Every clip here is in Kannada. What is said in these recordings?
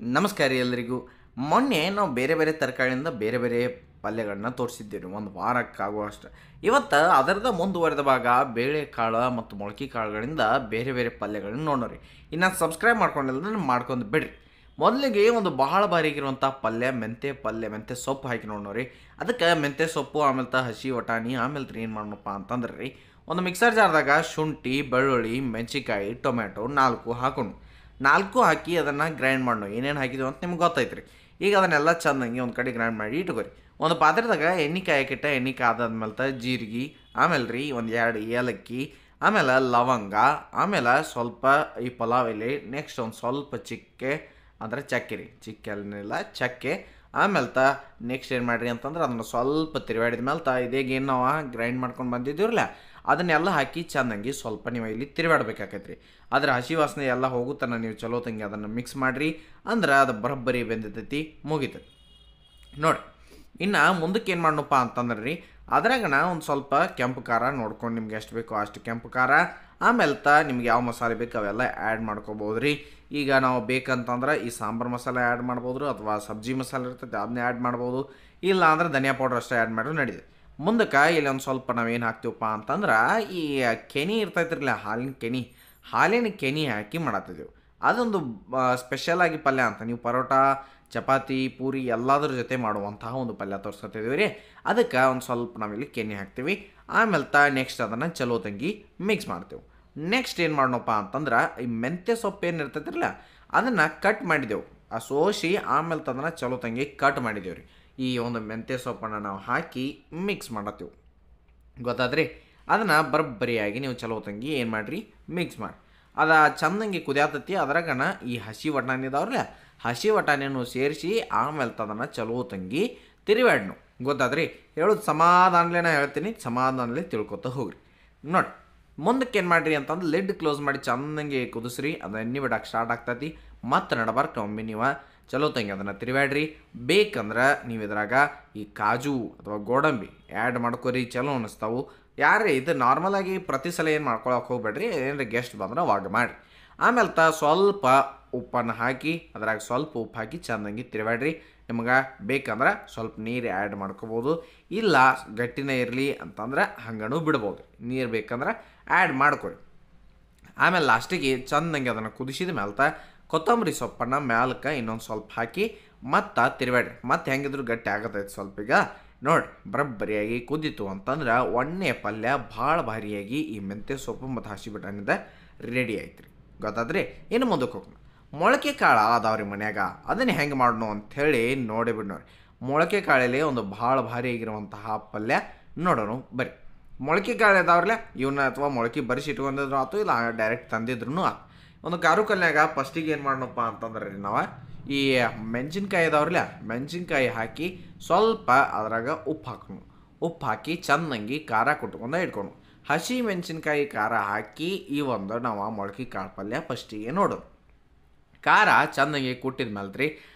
ನಮಸ್ಕಾರ ಎಲ್ಲರಿಗೂ. ಮೊನ್ನೆ ನಾವು ಬೇರೆ ಬೇರೆ ತರಕಾರಿಯಿಂದ ಬೇರೆ ಬೇರೆ ಪಲ್ಯಗಳನ್ನ ತೋರಿಸಿದ್ದೇವೆ ಒಂದು ವಾರಕ್ಕಾಗುವಷ್ಟು. ಇವತ್ತು ಅದರದ ಮುಂದುವರೆದ ಭಾಗ ಬೇಳೆಕಾಳು ಮತ್ತು ಮೊಳಕೆ ಕಾಳುಗಳಿಂದ ಬೇರೆ ಬೇರೆ ಪಲ್ಯಗಳನ್ನ ನೋಡೋರಿ. ಇನ್ನು ಸಬ್ಸ್ಕ್ರೈಬ್ ಮಾಡ್ಕೊಂಡಿಲ್ಲ ಮಾಡ್ಕೊಂಡು ಬಿಡ್ರಿ. ಮೊದಲಿಗೆ ಒಂದು ಬಹಳ ಬಾರಿಗಿರುವಂಥ ಪಲ್ಯ ಮೆಂತ್ಯ ಸೊಪ್ಪು ಹಾಕಿ ನೋಡೋರಿ. ಅದಕ್ಕೆ ಮೆಂತ್ಯ ಸೊಪ್ಪು ಆಮೇಲೆ ಹಸಿ ವಟಾಣಿ ಆಮೇಲೆ ಏನು ಮಾಡೋಣಪ್ಪ ಅಂತಂದ್ರೆ ರೀ, ಒಂದು ಮಿಕ್ಸರ್ ಜಾರ್ದಾಗ ಶುಂಠಿ, ಬೆಳ್ಳುಳ್ಳಿ, ಮೆಣಸಿಕಾಯಿ, ಟೊಮ್ಯಾಟೊ 4 ಹಾಕೊಂಡು 4 ಹಾಕಿ ಅದನ್ನು ಗ್ರೈಂಡ್ ಮಾಡೋಣ. ಏನೇನು ಹಾಕಿದ್ವಿ ಅಂತ ನಿಮ್ಗೆ ಗೊತ್ತೈತೆ ರೀ. ಈಗ ಅದನ್ನೆಲ್ಲ ಚಂದಂಗೆ ಒಂದು ಕಡೆ ಗ್ರೈಂಡ್ ಮಾಡಿ ಇಟ್ಕೊರಿ. ಒಂದು ಪಾತ್ರೆದಾಗ ಎಣ್ಣೆ ಕಾಯಕ್ಕಿಟ್ಟ, ಎಣ್ಣೆ ಕಾದಾದ್ಮೇಲೆ ಜೀರಿಗೆ, ಆಮೇಲೆ ರೀ ಒಂದು 2 ಏಲಕ್ಕಿ, ಆಮೇಲೆ ಲವಂಗ, ಆಮೇಲೆ ಸ್ವಲ್ಪ ಈ ಪಲಾವ್ ಎಲೆ, ನೆಕ್ಸ್ಟ್ ಒಂದು ಸ್ವಲ್ಪ ಚಕ್ಕೆ ರೀ, ಚಿಕ್ಕೆಲ್ಲ ಚಕ್ಕೆ. ಆಮೇಲೆ ನೆಕ್ಸ್ಟ್ ಏನು ಮಾಡಿರಿ ಅಂತಂದ್ರೆ ಅದನ್ನು ಸ್ವಲ್ಪ ತಿರುವಾಡಿದ ಮೇಲೆ ಇದೇಗೇನು ನಾವು ಗ್ರೈಂಡ್ ಮಾಡ್ಕೊಂಡು ಬಂದಿದ್ದೀವ್ರಲ್ಲ ಅದನ್ನೆಲ್ಲ ಹಾಕಿ ಚಂದಂಗೆ ಸ್ವಲ್ಪ ನೀವು ಇಲ್ಲಿ ತಿರುವಾಡ್ಬೇಕಾಕೈತ್ರಿ. ಅದ್ರ ಹಸಿ ವಾಸನೆ ಎಲ್ಲ ಹೋಗುತ್ತಾನ ನೀವು ಚಲೋ ತಂಗಿ ಅದನ್ನು ಮಿಕ್ಸ್ ಮಾಡಿರಿ ಅಂದ್ರೆ ಅದು ಬರೋಬ್ಬರಿ ಬೆಂದಿರ್ತೈತಿ, ಮುಗಿತೈತಿ ನೋಡಿ. ಇನ್ನು ಮುಂದಕ್ಕೆ ಏನು ಮಾಡೋಣಪ್ಪ ಅಂತಂದ್ರೆ ರೀ, ಅದ್ರಾಗಣ ಒಂದು ಸ್ವಲ್ಪ ಕೆಂಪು ಖಾರ ನೋಡ್ಕೊಂಡು ನಿಮ್ಗೆ ಎಷ್ಟು ಬೇಕೋ ಅಷ್ಟು ಕೆಂಪು ಖಾರ, ಆಮೇಲೆ ನಿಮ್ಗೆ ಯಾವ ಮಸಾಲೆ ಬೇಕು ಅವೆಲ್ಲ ಆ್ಯಡ್ ಮಾಡ್ಕೋಬೋದು ರೀ. ಈಗ ನಾವು ಬೇಕಂತಂದ್ರೆ ಈ ಸಾಂಬಾರು ಮಸಾಲೆ ಆ್ಯಡ್ ಮಾಡ್ಬೋದು, ಅಥವಾ ಸಬ್ಜಿ ಮಸಾಲೆ ಇರ್ತೈತೆ ಅದನ್ನೇ ಆ್ಯಡ್ ಮಾಡ್ಬೋದು, ಇಲ್ಲ ಅಂದ್ರೆ ಧನಿಯಾ ಪೌಡ್ರ್ ಅಷ್ಟೇ ಆ್ಯಡ್ ಮಾಡಿದ್ರೆ ನಡೀತದೆ. ಮುಂದಕ್ಕೆ ಇಲ್ಲಿ ಒಂದು ಸ್ವಲ್ಪ ನಾವೇನು ಹಾಕ್ತೀವಪ್ಪ ಅಂತಂದ್ರೆ ಈ ಕೆನೆ ಇರ್ತೈತಿರಲ್ಲ, ಹಾಲಿನ ಕೆನೆ ಹಾಕಿ ಮಾಡತ್ತಿದ್ದೆವು. ಅದೊಂದು ಸ್ಪೆಷಲಾಗಿ ಪಲ್ಯ ಅಂತ. ನೀವು ಪರೋಟ, ಚಪಾತಿ, ಪೂರಿ ಎಲ್ಲದ್ರ ಜೊತೆ ಮಾಡುವಂತಹ ಒಂದು ಪಲ್ಯ ತೋರಿಸ್ಕೊತಿದ್ದೀವಿ ರೀ. ಅದಕ್ಕೆ ಒಂದು ಸ್ವಲ್ಪ ನಾವಿಲ್ಲಿ ಕೆನೆ ಹಾಕ್ತೀವಿ. ಆಮೇಲೆ ನೆಕ್ಸ್ಟ್ ಅದನ್ನು ಚಲೋ ತಂಗಿ ಮಿಕ್ಸ್ ಮಾಡ್ತೇವೆ. ನೆಕ್ಸ್ಟ್ ಏನು ಮಾಡೋಣಪ್ಪ ಅಂತಂದ್ರೆ ಈ ಮೆಂತ್ಯ ಸೊಪ್ಪು ಏನು ಇರ್ತೈತಿರಲ್ಲ ಅದನ್ನು ಕಟ್ ಮಾಡಿದೆವು. ಆ ಸೋಸಿ ಆಮೇಲೆ ಅದನ್ನು ಚಲೋ ತಂಗಿ ಕಟ್ ಮಾಡಿದೆವು ರೀ. ಈ ಒಂದು ಮೆಂತ್ಯ ಸೊಪ್ಪನ್ನು ನಾವು ಹಾಕಿ ಮಿಕ್ಸ್ ಮಾಡತ್ತೀವಿ, ಗೊತ್ತಾದ್ರಿ. ಅದನ್ನು ಬರೋಬ್ಬರಿಯಾಗಿ ನೀವು ಚಲೋ ತಂಗಿ ಏನು ಮಾಡಿರಿ, ಮಿಕ್ಸ್ ಮಾಡಿ ಅದು ಚಂದಂಗೆ ಕುದಿಯಾತತಿ. ಅದ್ರಾಗನ ಈ ಹಸಿ ವಟಾಣಿ ಇದಾವ್ರಲ್ಲ, ಹಸಿ ವಟಾಣಿಯನ್ನು ಸೇರಿಸಿ ಆಮೇಲೆ ಅದನ್ನು ಚಲೋ ತಂಗಿ ತಿರುವಾಡ್ನು, ಗೊತ್ತಾದ್ರಿ. ಹೇಳೋದು ಸಮಾಧಾನಲೇ ನಾ ಹೇಳ್ತೀನಿ, ಸಮಾಧಾನಲೇ ತಿಳ್ಕೊತ ಹೋಗ್ರಿ ನೋಡಿ. ಮುಂದಕ್ಕೆ ಏನು ಮಾಡಿರಿ ಅಂತಂದ್ರೆ ಲಿಡ್ ಕ್ಲೋಸ್ ಮಾಡಿ ಚಂದಂಗೆ ಕುದಿಸ್ರಿ. ಅದು ಎಣ್ಣೆ ಬಿಡಕ್ಕೆ ಸ್ಟಾರ್ಟ್ ಆಗ್ತೈತಿ. ಮತ್ತು ನಡಬಾರ್ಕ ಒಮ್ಮೆ ನೀವು ಚಲೋ ತಂಗಿ ಅದನ್ನು ತಿರುವಾಡ್ರಿ. ಬೇಕಂದ್ರೆ ನೀವು ಇದ್ರಾಗ ಈ ಕಾಜು ಅಥವಾ ಗೋಡಂಬಿ ಆ್ಯಡ್ ಮಾಡ್ಕೊರಿ, ಚಲೋ ಅನ್ನಿಸ್ತಾವು. ಯಾರೇ ಇದು ನಾರ್ಮಲಾಗಿ ಪ್ರತಿ ಸಲ ಏನು ಮಾಡ್ಕೊಳಕ್ಕೆ ಹೋಗ್ಬೇಡ್ರಿ, ಏನಾರ ಗೆಸ್ಟ್ ಬಂದ್ರೆ ಅವಾಗ ಮಾಡಿ. ಆಮೇಲೆ ಸ್ವಲ್ಪ ಉಪ್ಪನ್ನು ಹಾಕಿ ಅದ್ರಾಗ ಸ್ವಲ್ಪ ಉಪ್ಪು ಹಾಕಿ ಚಂದಂಗೆ ತಿರುವಾಡ್ರಿ. ನಿಮ್ಗೆ ಬೇಕಂದ್ರೆ ಸ್ವಲ್ಪ ನೀರು ಆ್ಯಡ್ ಮಾಡ್ಕೋಬೋದು, ಇಲ್ಲ ಗಟ್ಟಿನೇ ಇರಲಿ ಅಂತಂದ್ರೆ ಹಂಗನೂ ಬಿಡ್ಬೋದು. ನೀರು ಬೇಕಂದ್ರೆ ಆ್ಯಡ್ ಮಾಡ್ಕೊರಿ. ಆಮೇಲೆ ಲಾಸ್ಟಿಗೆ ಚಂದಂಗೆ ಅದನ್ನು ಕುದಿಸಿದ ಮೇಲೆ ಕೊತ್ತಂಬರಿ ಸೊಪ್ಪನ್ನು ಮ್ಯಾಲಕ್ಕೆ ಇನ್ನೊಂದು ಸ್ವಲ್ಪ ಹಾಕಿ ಮತ್ತು ತಿರುವಾಡ್ರಿ. ಮತ್ತು ಹೆಂಗಿದ್ರು ಗಟ್ಟಿ ಆಗತೈತೆ ಸ್ವಲ್ಪ. ಈಗ ನೋಡಿ ಬರೋಬ್ಬರಿಯಾಗಿ ಕುದ್ದಿತ್ತು ಅಂತಂದ್ರೆ ಒಣ್ಣೆ ಪಲ್ಯ ಭಾಳ ಭಾರಿಯಾಗಿ ಈ ಮೆಂತ್ಯ ಸೊಪ್ಪು ಮತ್ತು ಹಸಿ ಬಟಾಣಿದ ರೆಡಿ ಆಯ್ತು ರೀ, ಗೊತ್ತಾದ್ರಿ. ಇನ್ನು ಮುಂದಕ್ಕೆ ಹೋಗೋಣ. ಮೊಳಕೆ ಕಾಳು ಅದಾವ್ರಿ ಮನ್ಯಾಗ, ಅದನ್ನು ಹೆಂಗೆ ಮಾಡೋಣ ಅಂಥೇಳಿ ನೋಡಿಬಿಡ್ನೋರಿ. ಮೊಳಕೆ ಕಾಳಲ್ಲಿ ಒಂದು ಭಾಳ ಭಾರಿಯಾಗಿರುವಂತಹ ಪಲ್ಯ ನೋಡೋಣ ಬರ್ರಿ. ಮೊಳಕೆ ಕಾಳು ಅದಾವ್ರಲ್ಲ ಇವನ್ನ ಅಥವಾ ಮೊಳಕೆ ಬರಿಸಿ ಇಟ್ಕೊಂಡಿದ್ರು ಆಯ್ತು, ಇಲ್ಲ ಡೈರೆಕ್ಟ್ ತಂದಿದ್ರು ಆಯ್ತು. ಒಂದು ಕಾರು ಕಲ್ಯಾಗ ಫಸ್ಟಿಗೆ ಏನು ಮಾಡೋಣಪ್ಪ ಅಂತಂದ್ರೆ ರೀ, ನಾವು ಈ ಮೆಣಸಿನ್ಕಾಯಿ ಅದಾವ್ರಲ್ಲ, ಮೆಣಸಿನ್ಕಾಯಿ ಹಾಕಿ ಸ್ವಲ್ಪ ಅದ್ರಾಗ ಉಪ್ಪು ಹಾಕಿ ಚಂದಂಗಿ ಖಾರ ಕೊಟ್ಕೊಂಡು ಇಟ್ಕೊಂಡು ಹಸಿ ಮೆಣಸಿನ್ಕಾಯಿ ಖಾರ ಹಾಕಿ ಈ ಒಂದು ನಾವು ಮೊಳಕೆ ಕಾಳು ಪಲ್ಯ ಫಸ್ಟಿಗೆ ನೋಡೋದು. ಖಾರ ಚಂದಂಗಿ ಕುಟ್ಟಿದ ಮೇಲೆ ರೀ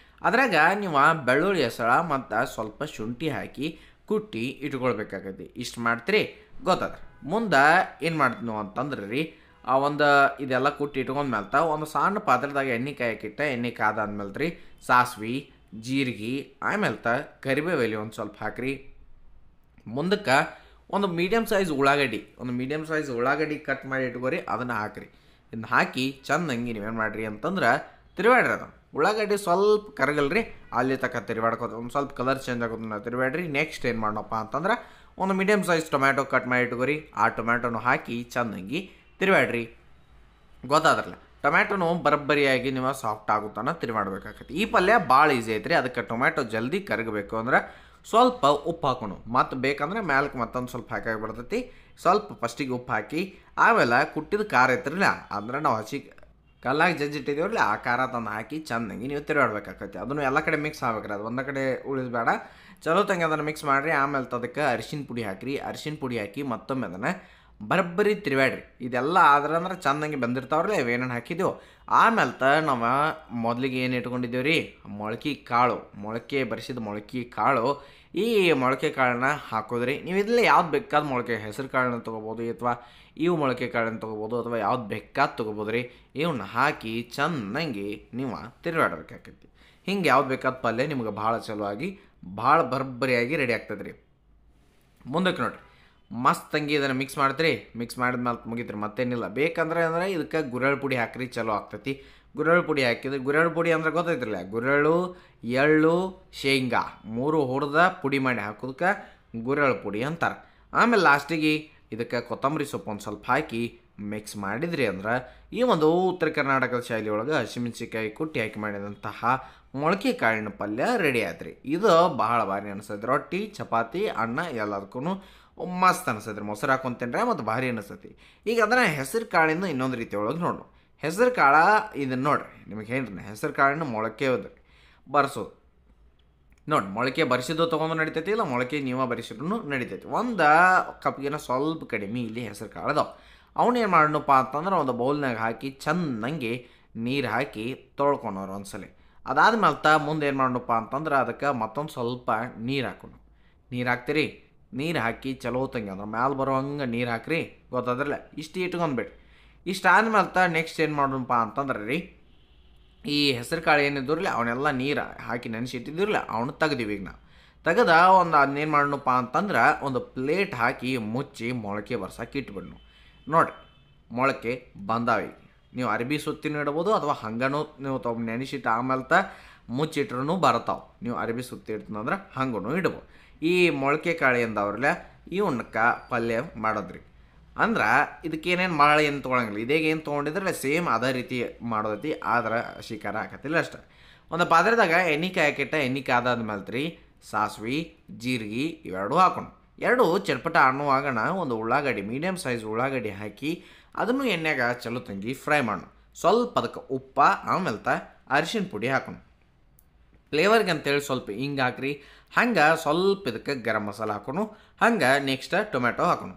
ಅದ್ರಾಗ ನೀವು ಬೆಳ್ಳುಳ್ಳಿ ಹೆಸಳ ಮತ್ತು ಸ್ವಲ್ಪ ಶುಂಠಿ ಹಾಕಿ ಕುಟ್ಟಿ ಇಟ್ಕೊಳ್ಬೇಕಾಗೈತಿ. ಇಷ್ಟು ಮಾಡ್ತೀರಿ, ಗೊತ್ತದ. ಮುಂದೆ ಏನು ಮಾಡ್ತೀವಿ ಅಂತಂದ್ರೆ ರೀ, ಒಂದು ಇದೆಲ್ಲ ಕುಟ್ಟಿ ಇಟ್ಕೊಂಡ್ಮೇಲೆ ಒಂದು ಸಣ್ಣ ಪಾತ್ರೆದಾಗ ಎಣ್ಣೆ ಕಾಯಕ್ಕಿಟ್ಟ, ಎಣ್ಣೆ ಕಾದಾದ್ಮೇಲೆ ರೀ ಸಾಸ್ವೆ, ಜೀರಿಗೆ, ಆಮೇಲೆ ಕರಿಬೇವು ಎಲೆ ಒಂದು ಸ್ವಲ್ಪ ಹಾಕ್ರಿ. ಮುಂದಕ್ಕೆ ಒಂದು ಮೀಡಿಯಮ್ ಸೈಜ್ ಉಳ್ಳಾಗಡ್ಡಿ ಕಟ್ ಮಾಡಿ ಇಟ್ಕೋರಿ, ಅದನ್ನು ಹಾಕಿರಿ. ಇದನ್ನ ಹಾಕಿ ಚಂದಂಗಿ ನೀವೇನು ಮಾಡಿರಿ ಅಂತಂದ್ರೆ ತಿರುವಾಡ್ರಿ. ಅದನ್ನು ಉಳ್ಳಾಗಡ್ಡಿ ಸ್ವಲ್ಪ ಕರಗಲ್ರಿ ಅಲ್ಲಿ ತಕ್ಕ ತಿರುವಾಡ್ಕೋತ ಒಂದು ಸ್ವಲ್ಪ ಕಲರ್ ಚೇಂಜ್ ಆಗೋದನ್ನ ತಿರುವಾಡ್ರಿ. ನೆಕ್ಸ್ಟ್ ಏನು ಮಾಡೋಣಪ್ಪ ಅಂತಂದ್ರೆ ಒಂದು ಮೀಡಿಯಮ್ ಸೈಜ್ ಟೊಮ್ಯಾಟೊ ಕಟ್ ಮಾಡಿ ಇಟ್ಕೋರಿ, ಆ ಟೊಮ್ಯಾಟೊನು ಹಾಕಿ ಚಂದಂಗಿ ತಿರುವಾಡ್ರಿ, ಗೊತ್ತಾದ್ರಲ್ಲ. ಟೊಮ್ಯಾಟೊನು ಬರೋಬ್ಬರಿಯಾಗಿ ನೀವು ಸಾಫ್ಟ್ ಆಗುತ್ತಾನ ತಿರುವಾಡ್ಬೇಕಾಗತ್ತೆ. ಈ ಪಲ್ಯ ಭಾಳ ಈಸಿ ಐತ್ರಿ. ಅದಕ್ಕೆ ಟೊಮ್ಯಾಟೊ ಜಲ್ದಿ ಕರಗಬೇಕು ಅಂದ್ರೆ ಸ್ವಲ್ಪ ಉಪ್ಪು ಹಾಕೋಣ, ಮತ್ತು ಬೇಕಂದ್ರೆ ಮ್ಯಾಲಕ್ಕೆ ಮತ್ತೊಂದು ಸ್ವಲ್ಪ ಹಾಕಿ ಬರ್ತೈತಿ. ಸ್ವಲ್ಪ ಫಸ್ಟಿಗೆ ಉಪ್ಪು ಹಾಕಿ ಆಮೇಲೆ ಕುಟ್ಟಿದ ಖಾರ ಐತ್ರಲ್ಲ, ಅಂದ್ರೆ ನಾವು ಹಸಿ ಕಲ್ಲಾಗಿ ಜಜ್ಜಿಟ್ಟಿದ್ದೀವಲ್ಲ ಆ ಖಾರ ತಂದು ಹಾಕಿ ಚಂದಂಗಿ ನೀವು ತಿರುವಾಡ್ಬೇಕಾಗತ್ತೆ. ಅದನ್ನು ಎಲ್ಲ ಕಡೆ ಮಿಕ್ಸ್ ಆಗ್ಬೇಕ್ರಿ, ಅದು ಒಂದೇ ಕಡೆ ಉಳಿದ್ಬೇಡ. ಚಲೋ ತಂಗಿ ಅದನ್ನು ಮಿಕ್ಸ್ ಮಾಡಿರಿ. ಆಮೇಲೆ ಅದಕ್ಕೆ ಅರಿಶಿನ ಪುಡಿ ಹಾಕಿರಿ. ಅರಿಶಿನ ಪುಡಿ ಹಾಕಿ ಮತ್ತೊಮ್ಮೆ ಅದನ್ನು ಬರಬ್ಬರಿ ತಿರುವಾಡ್ರಿ. ಇದೆಲ್ಲ ಆದ್ರಂದ್ರೆ ಚಂದಂಗೆ ಬಂದಿರ್ತಾವ್ರಲ್ಲ ಇವೇನೇನು ಹಾಕಿದೆವು. ಆಮೇಲೆ ನಾವು ಮೊದಲಿಗೆ ಏನು ಇಟ್ಕೊಂಡಿದ್ದೀವಿ ರೀ, ಮೊಳಕೆ ಕಾಳು, ಮೊಳಕೆ ಬರಿಸಿದ ಮೊಳಕೆ ಕಾಳು. ಈ ಮೊಳಕೆ ಕಾಳನ್ನ ಹಾಕೋದ್ರಿ. ನೀವು ಇದರಲ್ಲಿ ಯಾವ್ದು ಬೇಕಾದ ಮೊಳಕೆ, ಹೆಸರು ಕಾಳನ್ನ ತೊಗೋಬೋದು ಅಥವಾ ಇವು ಮೊಳಕೆ ಕಾಳನ್ನ ತೊಗೋಬೋದು ಅಥವಾ ಯಾವ್ದು ಬೇಕಾದ ತೊಗೋಬೋದು ರೀ. ಇವನ್ನ ಹಾಕಿ ಚೆನ್ನಾಗಿ ನೀವು ತಿರುವಾಡ್ಬೇಕಾಕೈತಿ. ಹಿಂಗೆ ಯಾವ್ದು ಬೇಕಾದ ಪಲ್ಯ ನಿಮ್ಗೆ ಭಾಳ ಚಲೋವಾಗಿ ಭಾಳ ಬರಬ್ಬರಿಯಾಗಿ ರೆಡಿ ಆಗ್ತದೆ ರೀ. ಮುಂದಕ್ಕೆ ನೋಡಿರಿ, ಮಸ್ತಂಗಿ ಇದನ್ನು ಮಿಕ್ಸ್ ಮಾಡ್ತೀರಿ. ಮಿಕ್ಸ್ ಮಾಡಿದ್ಮೇಲೆ ಮುಗಿತ್ರಿ, ಮತ್ತೇನಿಲ್ಲ. ಬೇಕಂದ್ರೆ ಇದಕ್ಕೆ ಗುರೆಳ್ ಪುಡಿ ಹಾಕ್ರಿ, ಚಲೋ ಆಗ್ತೈತಿ. ಗುರೆಳ್ ಪುಡಿ ಹಾಕಿದ್ರೆ, ಗುರೆಳ್ ಪುಡಿ ಅಂದ್ರೆ ಗೊತ್ತೈತಿರಲ್ಲ, ಗುರೆಳು, ಎಳ್ಳು, ಶೇಂಗಾ 3 ಹುರಿದ ಪುಡಿ ಮಾಡಿ ಹಾಕೋದಕ್ಕೆ ಗುರೆಳ್ ಪುಡಿ ಅಂತಾರೆ. ಆಮೇಲೆ ಲಾಸ್ಟಿಗೆ ಇದಕ್ಕೆ ಕೊತ್ತಂಬರಿ ಸೊಪ್ಪು ಒಂದು ಸ್ವಲ್ಪ ಹಾಕಿ ಮಿಕ್ಸ್ ಮಾಡಿದ್ರಿ ಅಂದ್ರೆ ಈ ಒಂದು ಉತ್ತರ ಕರ್ನಾಟಕದ ಶೈಲಿ ಒಳಗೆ ಹಸಿಮೆಣ್ಸಿಕಾಯಿ ಕುಟ್ಟಿ ಹಾಕಿ ಮಾಡಿದಂತಹ ಮೊಳಕೆ ಕಾಳಿನ ಪಲ್ಯ ರೆಡಿ ಆಯ್ತು. ಇದು ಬಹಳ ಭಾರಿ ಅನಿಸ್ತೈತಿ. ರೊಟ್ಟಿ, ಚಪಾತಿ, ಅನ್ನ ಎಲ್ಲದಕ್ಕೂ ಮಸ್ತ್ ಅನಿಸ್ತೈತಿ. ಮೊಸರು ಹಾಕೊಂಡು ತಿಂದ್ರೆ ಮತ್ತು ಭಾರಿ ಅನಿಸ್ತೈತಿ. ಈಗ ಅದನ್ನು ಹೆಸರು ಕಾಳಿಂದ ಇನ್ನೊಂದು ರೀತಿ ಒಳಗೆ ನೋಡು. ಹೆಸರು ಕಾಳು ಇದನ್ನು ನೋಡಿರಿ, ನಿಮಗೆ ಹೇಳ್ರಿ, ಹೆಸರು ಕಾಳಿನ ಮೊಳಕೆ ಬರ್ಸೋದು ನೋಡಿ. ಮೊಳಕೆ ಬರಿಸಿದ್ದು ತೊಗೊಂಡು ನಡಿತೈತಿ, ಇಲ್ಲ ಮೊಳಕೆ ನೀವು ಬರಿಸಿದ್ರು ನಡಿತೈತಿ. ಒಂದು ಕಪ್ಗಿನ ಸ್ವಲ್ಪ ಕಡಿಮೆ ಇಲ್ಲಿ ಹೆಸರು ಕಾಳು ಅದಾವೆ. ಅವನೇನು ಮಾಡೋಣಪ್ಪ ಅಂತಂದ್ರೆ ಒಂದು ಬೌಲ್ನಾಗ ಹಾಕಿ ಚೆನ್ನಾಗಿ ನೀರು ಹಾಕಿ ತೊಳ್ಕೊಳೋರು ಒಂದ್ಸಲ. ಅದಾದ್ಮೇಲೆ ಮುಂದೆ ಏನು ಮಾಡೋಣಪ್ಪ ಅಂತಂದ್ರೆ ಅದಕ್ಕೆ ಮತ್ತೊಂದು ಸ್ವಲ್ಪ ನೀರು ಹಾಕೋಣ. ನೀರು ಹಾಕ್ತೀರಿ, ನೀರು ಹಾಕಿ ಚಲೋ ತಂಗಿ ಅಂದ್ರೆ ಮ್ಯಾಲೆ ಬರೋ ಹಂಗೆ ನೀರು ಹಾಕ್ರಿ, ಗೊತ್ತಾದ್ರಲ್ಲ. ಇಷ್ಟು ಇಟ್ಕೊಂಡ್ಬಿಡ್ರಿ. ಇಷ್ಟು ಆದ್ಮೇಲೆ ನೆಕ್ಸ್ಟ್ ಏನು ಮಾಡೋಣಪ್ಪ ಅಂತಂದ್ರೆ ರೀ, ಈ ಹೆಸರು ಕಾಳು ಏನಿದ್ರಲ್ಲ ಅವನ್ನೆಲ್ಲ ನೀರು ಹಾಕಿ ನೆನೆಸಿಟ್ಟಿದ್ದಿರಲ್ಲ ಅವನು ತೆಗ್ದೀವಿ. ಈಗ ನಾವು ತೆಗೆದ ಒಂದು ಅದನ್ನೇನು ಮಾಡೋಣಪ್ಪ ಅಂತಂದ್ರೆ ಒಂದು ಪ್ಲೇಟ್ ಹಾಕಿ ಮುಚ್ಚಿ ಮೊಳಕೆ ಬರ್ಸಕ್ಕೆ ಇಟ್ಬಿಡ್ನು. ನೋಡಿರಿ, ಮೊಳಕೆ ಬಂದಾವೆ. ನೀವು ಅರ್ಬಿ ಸುತ್ತಿನೂ ಇಡ್ಬೋದು ಅಥವಾ ಹಂಗನೂ ನೀವು ನೆನೆಸಿಟ್ಟು ಆಮೇಲೆ ಮುಚ್ಚಿಟ್ರೂ ಬರ್ತಾವೆ. ನೀವು ಅರ್ಬಿ ಸುತ್ತಿ ಇಡ್ತಂದ್ರೆ ಹಂಗೂ ಇಡ್ಬೋದು. ಈ ಮೊಳಕೆ ಕಾಳು ಎಂದವ್ರಲ್ಲ ಇವನ್ನಕ್ಕೆ ಪಲ್ಯ ಮಾಡೋದ್ರಿ. ಅಂದ್ರೆ ಇದಕ್ಕೇನೇನು ಭಾಳ ಏನು ತೊಗೊಳಂಗಿಲ್ಲ. ಇದೇಗ ಏನು ತೊಗೊಂಡಿದ್ರೆ ಸೇಮ್ ಅದೇ ರೀತಿ ಮಾಡೋದೈತಿ, ಆದ್ರೆ ಶಿಕಾರ ಹಾಕತ್ತಿಲ್ಲ ಅಷ್ಟೆ. ಒಂದು ಪಾತ್ರೆದಾಗ ಎಣ್ಣೆ ಕಾಯಕ್ಕಿಟ್ಟ, ಎಣ್ಣೆ ಕಾದಾದ್ಮೇಲೆ ರೀ ಸಾಸ್ವೆ, ಜೀರಿಗೆ ಇವೆರಡೂ ಹಾಕೋಣ. ಎರಡು ಚಟ್ಪಟ ಅನ್ನುವಾಗಣ ಒಂದು ಉಳ್ಳಾಗಡ್ಡಿ, ಮೀಡಿಯಮ್ ಸೈಜ್ ಉಳ್ಳಾಗಡ್ಡಿ ಹಾಕಿ ಅದನ್ನು ಎಣ್ಣೆಗೆ ಚಲೋ ತಂಗಿ ಫ್ರೈ ಮಾಡೋಣ. ಸ್ವಲ್ಪ ಅದಕ್ಕೆ ಉಪ್ಪ, ಆಮೇಲೆ ಅರಿಶಿನ ಪುಡಿ ಹಾಕೋಣ. ಫ್ಲೇವರ್ಗೆ ಅಂತೇಳಿ ಸ್ವಲ್ಪ ಹಿಂಗೆ ಹಾಕ್ರಿ. ಹಂಗೆ ಸ್ವಲ್ಪ ಇದಕ್ಕೆ ಗರಂ ಮಸಾಲ ಹಾಕೋಣ. ಹಂಗೆ ನೆಕ್ಸ್ಟ್ ಟೊಮೆಟೊ ಹಾಕೋಣ.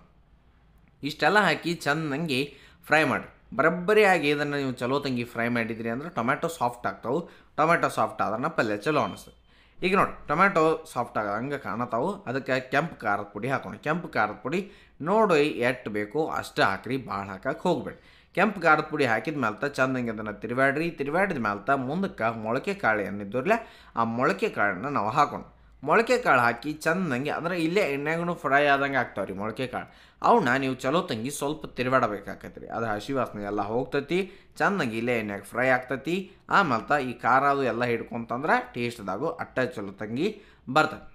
ಇಷ್ಟೆಲ್ಲ ಹಾಕಿ ಚೆನ್ನಾಗಿ ಫ್ರೈ ಮಾಡಿ ಬರಬ್ಬರಿಯಾಗಿ ಇದನ್ನು ನೀವು ಚಲೋ ತಂಗಿ ಫ್ರೈ ಮಾಡಿದ್ರಿ ಅಂದ್ರೆ ಟೊಮೆಟೊ ಸಾಫ್ಟ್ ಆಗ್ತಾವೆ. ಟೊಮೆಟೊ ಸಾಫ್ಟ್ ಆದ್ರೆ ಪಲ್ಯ ಚಲೋ ಅನಿಸ್ತದೆ. ಈಗ ನೋಡಿ, ಟೊಮೆಟೊ ಸಾಫ್ಟ್ ಆಗ ಹಂಗೆ ಕಾಣತಾವು. ಅದಕ್ಕೆ ಕೆಂಪು ಖಾರದ ಪುಡಿ ಹಾಕೋಣ. ಕೆಂಪು ಖಾರದ ಪುಡಿ ನೋಡಿ ಎಷ್ಟು ಬೇಕೋ ಅಷ್ಟು ಹಾಕ್ರಿ, ಭಾಳ ಹಾಕಕ್ಕೆ ಹೋಗ್ಬೇಡಿ. ಕೆಂಪು ಖಾರದ ಪುಡಿ ಹಾಕಿದ ಮೇಲೆ ಚಂದಂಗೆ ಅದನ್ನು ತಿರುವಾಡಿದ ಮೇಲೆ ಮುಂದಕ್ಕೆ ಮೊಳಕೆ ಕಾಳು ಏನಿದ್ದರಲ್ಲ ಆ ಮೊಳಕೆ ಕಾಳನ್ನ ನಾವು ಹಾಕೋಣ. ಮೊಳಕೆ ಕಾಳು ಹಾಕಿ ಚಂದಂಗೆ ಅಂದ್ರೆ ಇಲ್ಲೇ ಎಣ್ಣೆಗೂ ಫ್ರೈ ಆದಂಗೆ ಆಗ್ತಾವ್ರಿ ಮೊಳಕೆ ಕಾಳು. ಅವನ್ನ ನೀವು ಚಲೋ ತಂಗಿ ಸ್ವಲ್ಪ ತಿರುವಾಡಬೇಕಾಕೈತಿ ರೀ. ಅದು ಹಸಿ ವಾಸನೆ ಎಲ್ಲ ಹೋಗ್ತೈತಿ, ಚಂದಂಗೆ ಇಲ್ಲೇ ಎಣ್ಣೆಗೆ ಫ್ರೈ ಆಗ್ತೈತಿ. ಆಮೇಲೆ ಈ ಖಾರ ಅದು ಎಲ್ಲ ಹಿಡ್ಕೊಂತಂದ್ರೆ ಟೇಸ್ಟ್ದಾಗು ಅಟ್ಟ ಚಲೋ ತಂಗಿ ಬರ್ತದೆ,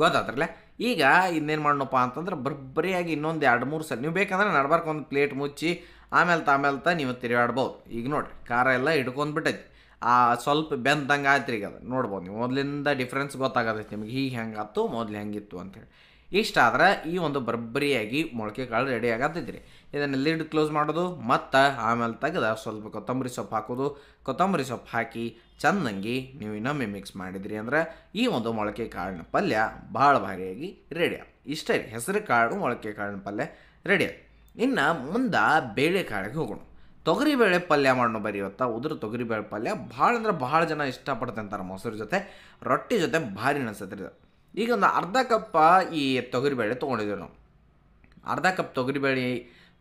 ಗೊತ್ತಾತ್ರಲ್ಲ. ಈಗ ಇನ್ನೇನು ಮಾಡೋಣಪ್ಪ ಅಂತಂದ್ರೆ ಬರಬ್ಬರಿಯಾಗಿ ಇನ್ನೊಂದು 2-3 ಸಲ ನೀವು ಬೇಕಂದ್ರೆ ನಡ್ಬಾರ್ಕ ಒಂದು ಪ್ಲೇಟ್ ಮುಚ್ಚಿ ಆಮೇಲೆ ನೀವು ತಿರುಗಾಡ್ಬೋದು. ಈಗ ನೋಡಿರಿ, ಖಾರ ಎಲ್ಲ ಹಿಡ್ಕೊಂಡ್ಬಿಟ್ಟೈತಿ. ಸ್ವಲ್ಪ ಬೆಂದಂಗೆ ಆಯ್ತು ಈಗ. ಅದು ನೋಡ್ಬೋದು ನೀವು, ಮೊದಲಿಂದ ಡಿಫ್ರೆನ್ಸ್ ಗೊತ್ತಾಗತೈತಿ ನಿಮಗೆ. ಹೀಗೆ ಹೆಂಗೆ ಆಯ್ತು, ಮೊದಲು ಹೆಂಗಿತ್ತು ಅಂತೇಳಿ. ಇಷ್ಟಾದ್ರೆ ಈ ಒಂದು ಬರಬ್ಬರಿಯಾಗಿ ಮೊಳಕೆ ಕಾಳು ರೆಡಿ ಆಗತ್ತೈತಿ ರೀ. ಇದನ್ನು ಲಿಡ್ ಕ್ಲೋಸ್ ಮಾಡೋದು, ಮತ್ತು ಆಮೇಲೆ ತೆಗೆದ ಸ್ವಲ್ಪ ಕೊತ್ತಂಬರಿ ಸೊಪ್ಪು ಹಾಕೋದು. ಕೊತ್ತಂಬರಿ ಸೊಪ್ಪು ಹಾಕಿ ಚೆನ್ನಾಗಿ ನೀವು ಇನ್ನೊಮ್ಮೆ ಮಿಕ್ಸ್ ಮಾಡಿದ್ರಿ ಅಂದ್ರೆ ಈ ಒಂದು ಮೊಳಕೆ ಕಾಳಿನ ಪಲ್ಯ ಭಾಳ ಭಾರಿಯಾಗಿ ರೆಡಿ. ಇಷ್ಟೇ ರೀ, ಹೆಸರು ಕಾಳು ಮೊಳಕೆ ಕಾಳಿನ ಪಲ್ಯ ರೆಡಿ. ಇನ್ನು ಮುಂದೆ ಬೇಳೆಕಾಳಿಗೆ ಹೋಗೋಣ. ತೊಗರಿಬೇಳೆ ಪಲ್ಯ ಮಾಡೋಣ ಬರೀ ಇವತ್ತು. ಉದುರು ತೊಗರಿಬೇಳೆ ಪಲ್ಯ ಭಾಳ ಅಂದ್ರೆ ಭಾಳ ಜನ ಇಷ್ಟಪಡ್ತಾರೆ ಅಂತಾರೆ. ಮೊಸರು ಜೊತೆ, ರೊಟ್ಟಿ ಜೊತೆ ಭಾರಿ ಅನಿಸ್ತೈತೆ ರೀ. ಈಗ ಒಂದು ಅರ್ಧ ಕಪ್ಪ ಈ ತೊಗರಿಬೇಳೆ ತೊಗೊಂಡಿದ್ದೀವಿ ನಾವು. ಅರ್ಧ ಕಪ್ ತೊಗರಿಬೇಳೆ